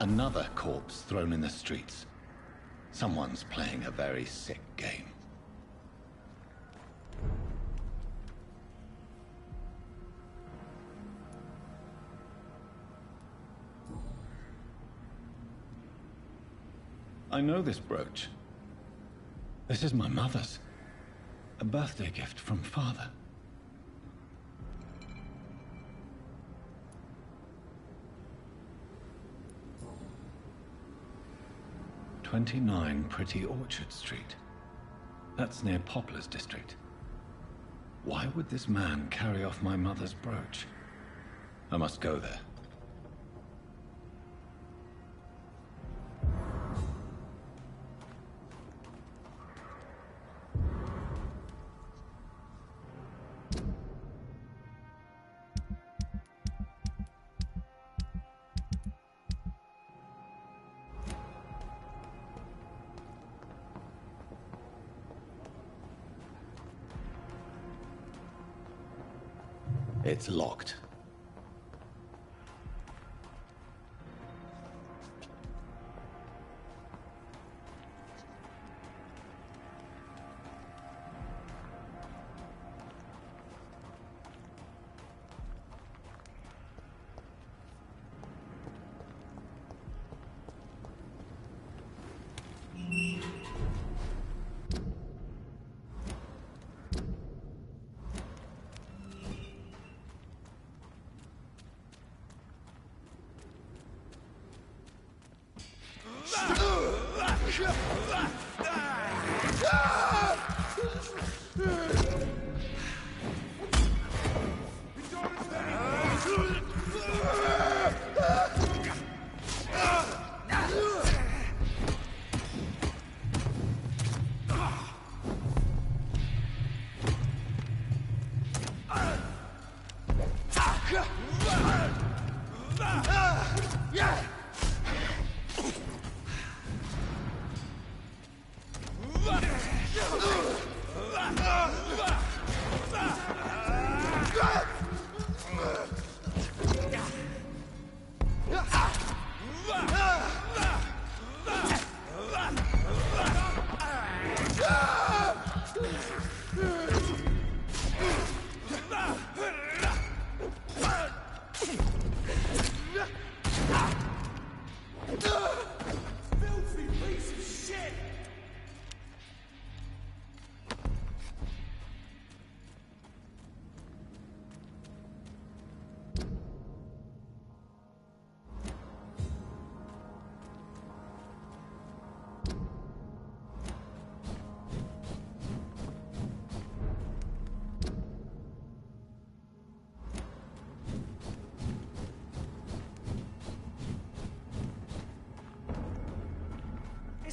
Another corpse thrown in the streets. Someone's playing a very sick game. I know this brooch. This is my mother's. A birthday gift from father. "29 Pretty Orchard Street. That's near Poplar's district. Why would this man carry off my mother's brooch? I must go there. It's locked.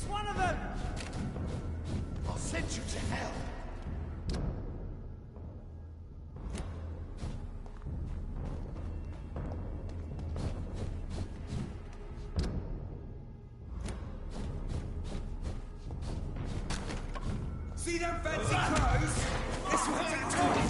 One of them! I'll send you to hell! See them fancy clothes? This one's a top!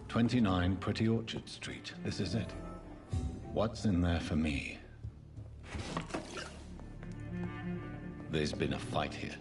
"29 Pretty Orchard Street. This is it. What's in there for me? There's been a fight here.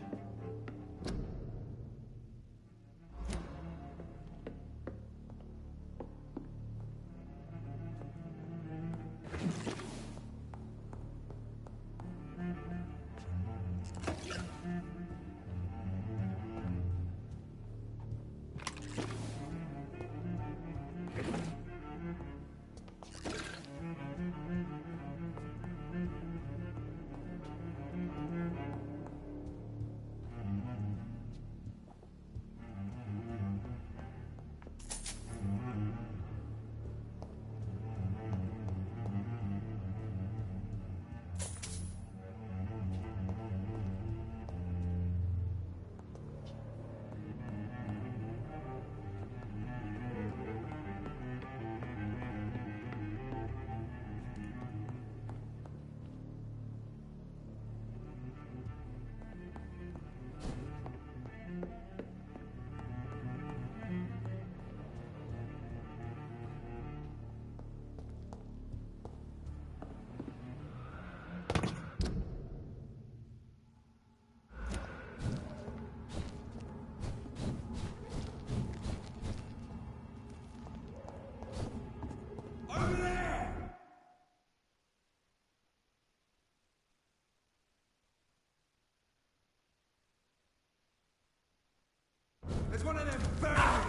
There's one of them burning.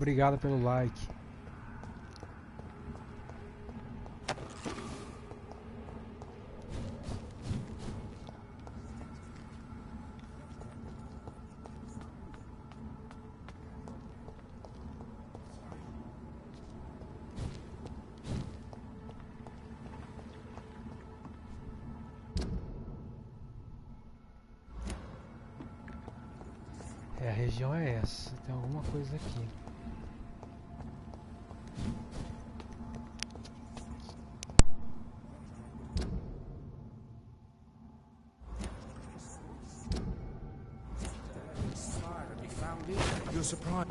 Obrigado pelo like. É, a região é essa. Tem alguma coisa aqui. You're surprised.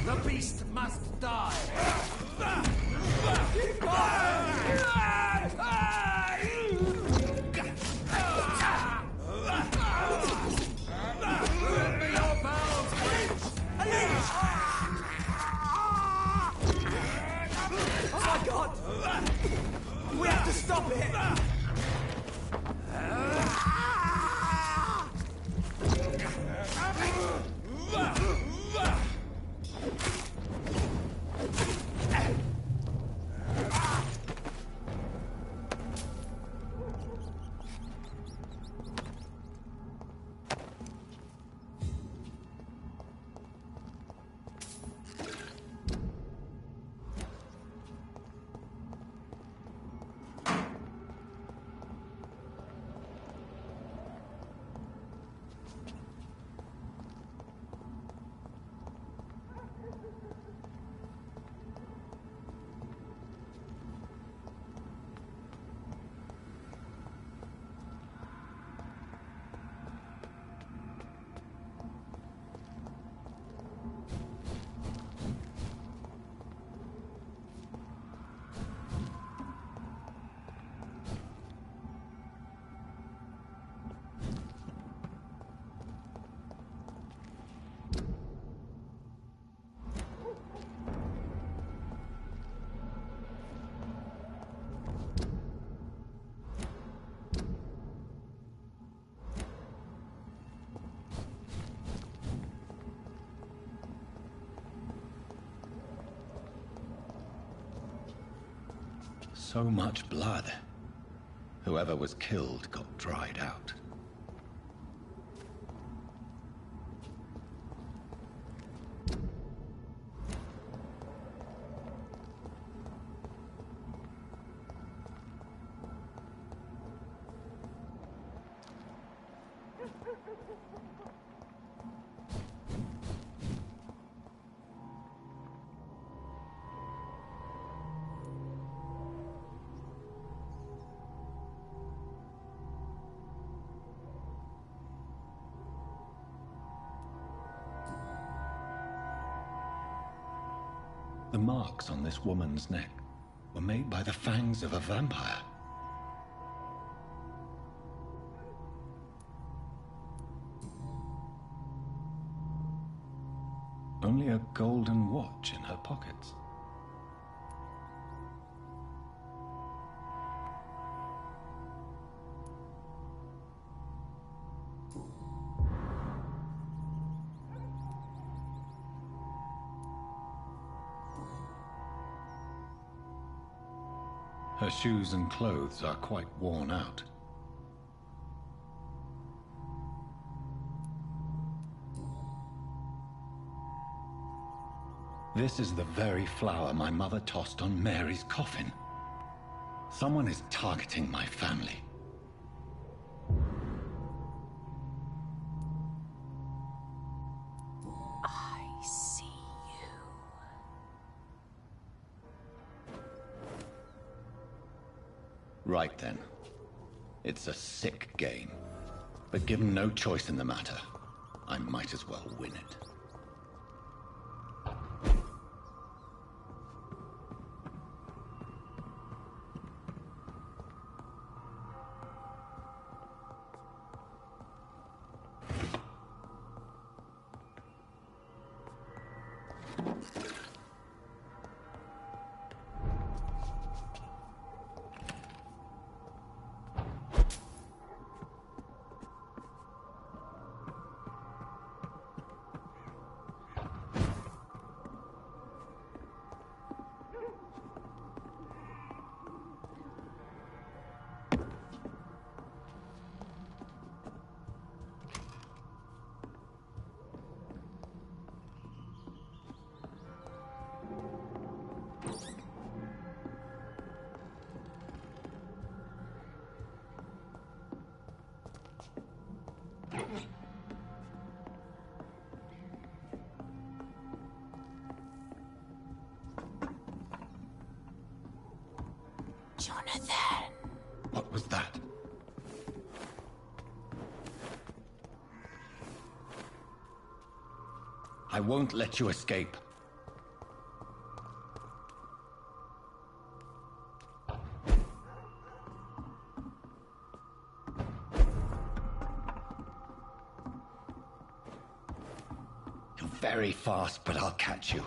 The beast must die. Oh my god! We have to stop it! So much blood. Whoever was killed got dried out. The marks on this woman's neck were made by the fangs of a vampire. Only a golden watch in her pockets. Her shoes and clothes are quite worn out. This is the very flower my mother tossed on Mary's coffin. Someone is targeting my family. I see you. Right then. It's a sick game. But given no choice in the matter, I might as well win it. I won't let you escape. You're very fast, but I'll catch you.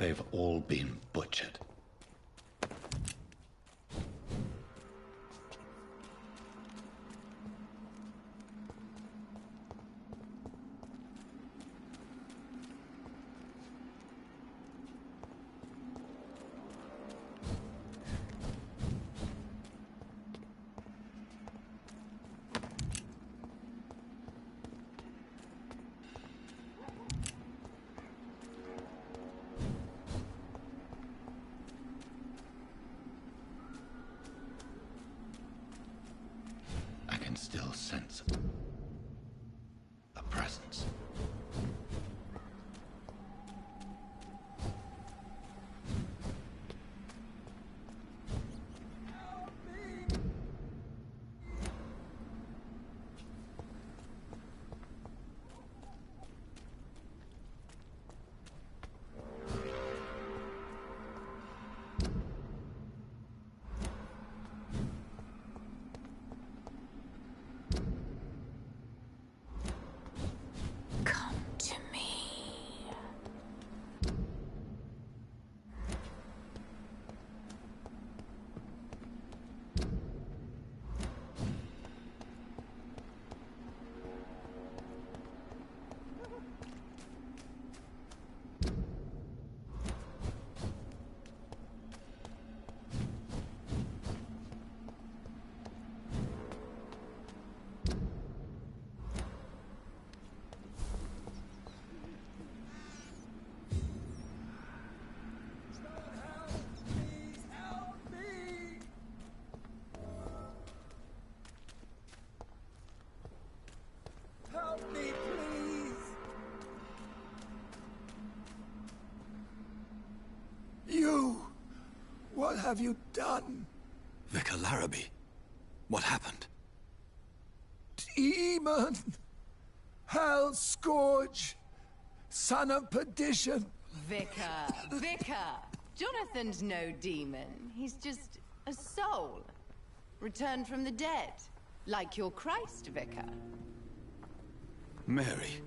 They've all been butchered. What have you done? Vicar Larrabee, what happened? Demon! Hell Scourge! Son of perdition! Vicar! Jonathan's no demon. He's just a soul. Returned from the dead. Like your Christ, Vicar. Mary,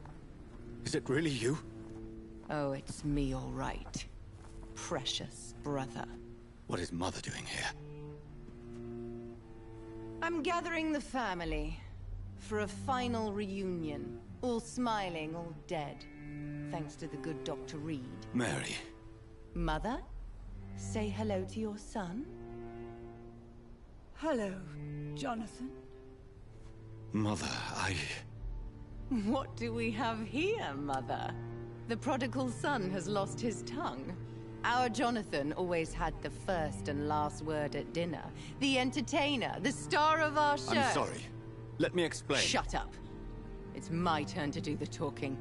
is it really you? Oh, it's me, all right. Precious brother. What is Mother doing here? I'm gathering the family for a final reunion. All smiling, all dead. Thanks to the good Dr. Reid. Mary. Mother, say hello to your son. Hello, Jonathan. Mother, What do we have here, Mother? The prodigal son has lost his tongue. Our Jonathan always had the first and last word at dinner. The entertainer, the star of our show. I'm sorry. Let me explain. Shut up. It's my turn to do the talking.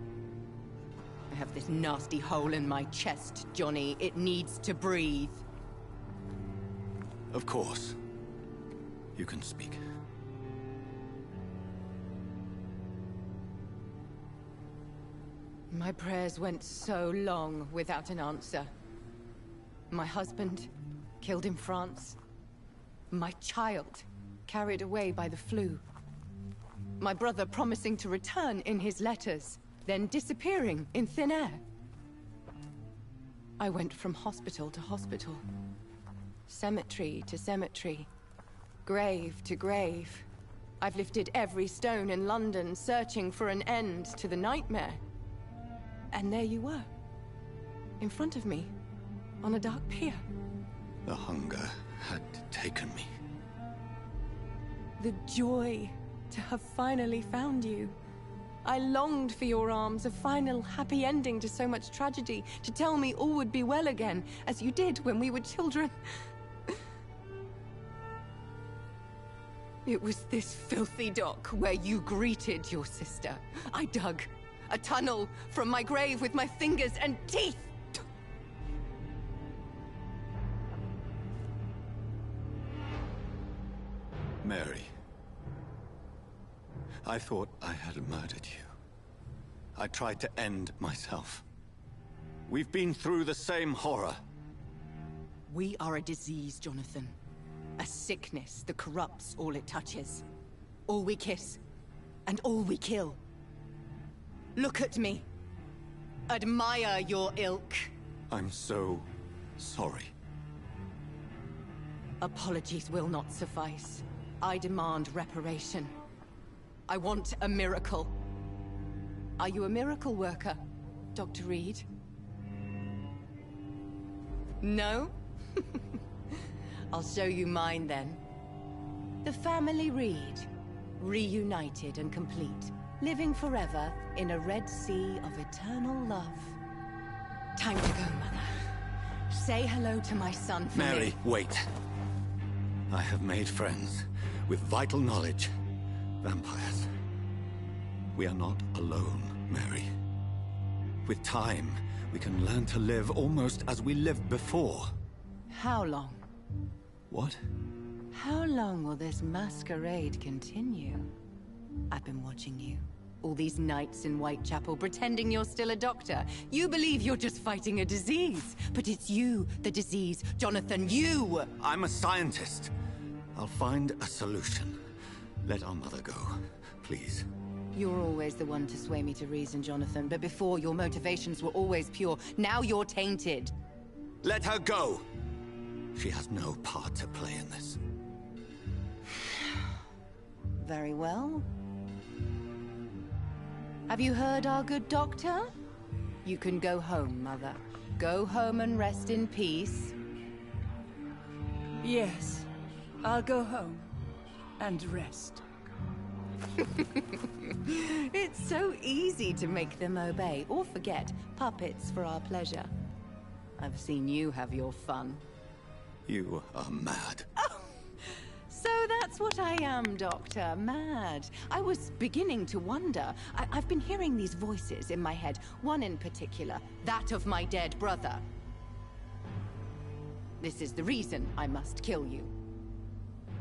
I have this nasty hole in my chest, Johnny. It needs to breathe. Of course. You can speak. My prayers went so long without an answer. My husband, killed in France. My child, carried away by the flu. My brother promising to return in his letters, then disappearing in thin air. I went from hospital to hospital. Cemetery to cemetery. Grave to grave. I've lifted every stone in London, searching for an end to the nightmare. And there you were. In front of me. On a dark pier. The hunger had taken me. The joy to have finally found you. I longed for your arms, a final happy ending to so much tragedy, to tell me all would be well again, as you did when we were children. It was this filthy dock where you greeted your sister. I dug a tunnel from my grave with my fingers and teeth. Mary. I thought I had murdered you. I tried to end myself. We've been through the same horror. We are a disease, Jonathan. A sickness that corrupts all it touches. All we kiss, and all we kill. Look at me. Admire your ilk. I'm so sorry. Apologies will not suffice. I demand reparation. I want a miracle. Are you a miracle worker, Dr. Reid? No? I'll show you mine then. The family Reid, reunited and complete, living forever in a red sea of eternal love. Time to go, Mother. Say hello to my son for me. Mary, wait. I have made friends with vital knowledge. Vampires. We are not alone, Mary. With time, we can learn to live almost as we lived before. How long? What? How long will this masquerade continue? I've been watching you. All these nights in Whitechapel, pretending you're still a doctor. You believe you're just fighting a disease. But it's you, the disease. Jonathan, you! I'm a scientist. I'll find a solution. Let our mother go, please. You're always the one to sway me to reason, Jonathan. But before, your motivations were always pure. Now you're tainted. Let her go! She has no part to play in this. Very well. Have you heard our good doctor? You can go home, Mother. Go home and rest in peace. Yes, I'll go home and rest. It's so easy to make them obey or forget. Puppets for our pleasure. I've seen you have your fun. You are mad. Oh, so that's what I am, Doctor. Mad. I was beginning to wonder. I've been hearing these voices in my head. One in particular, that of my dead brother. This is the reason I must kill you.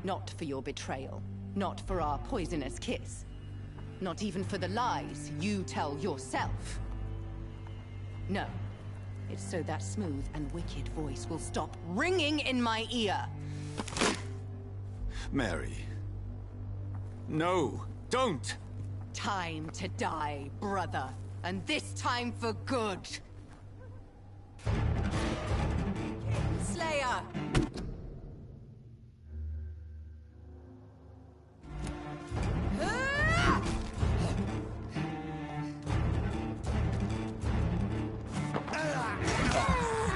Not for your betrayal, not for our poisonous kiss, not even for the lies you tell yourself. No, it's so that smooth and wicked voice will stop ringing in my ear. Mary. No, don't! Time to die, brother. And this time for good. Slayer!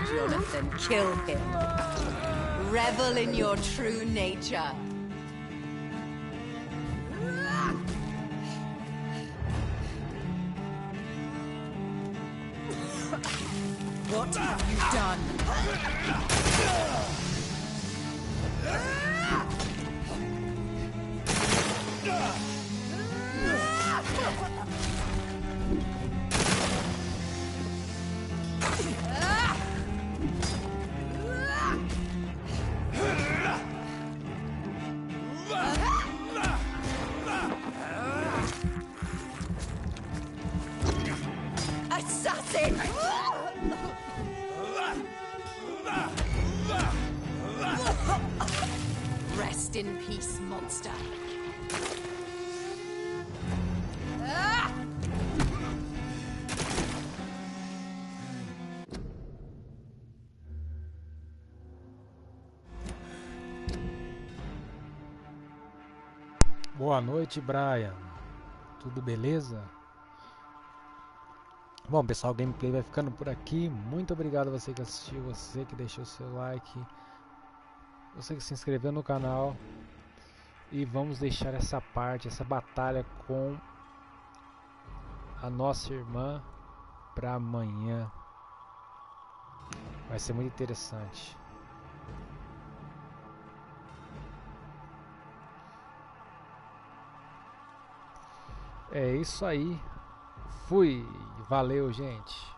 Jonathan, kill him. Revel in your true nature. What have you done? Assassin! Rest in peace, monster. Boa noite, Brian. Tudo beleza? Bom, pessoal, o gameplay vai ficando por aqui. Muito obrigado a você que assistiu, você que deixou seu like, você que se inscreveu no canal. E vamos deixar essa parte, essa batalha com a nossa irmã para amanhã. Vai ser muito interessante. É isso aí. Fui. Valeu, gente.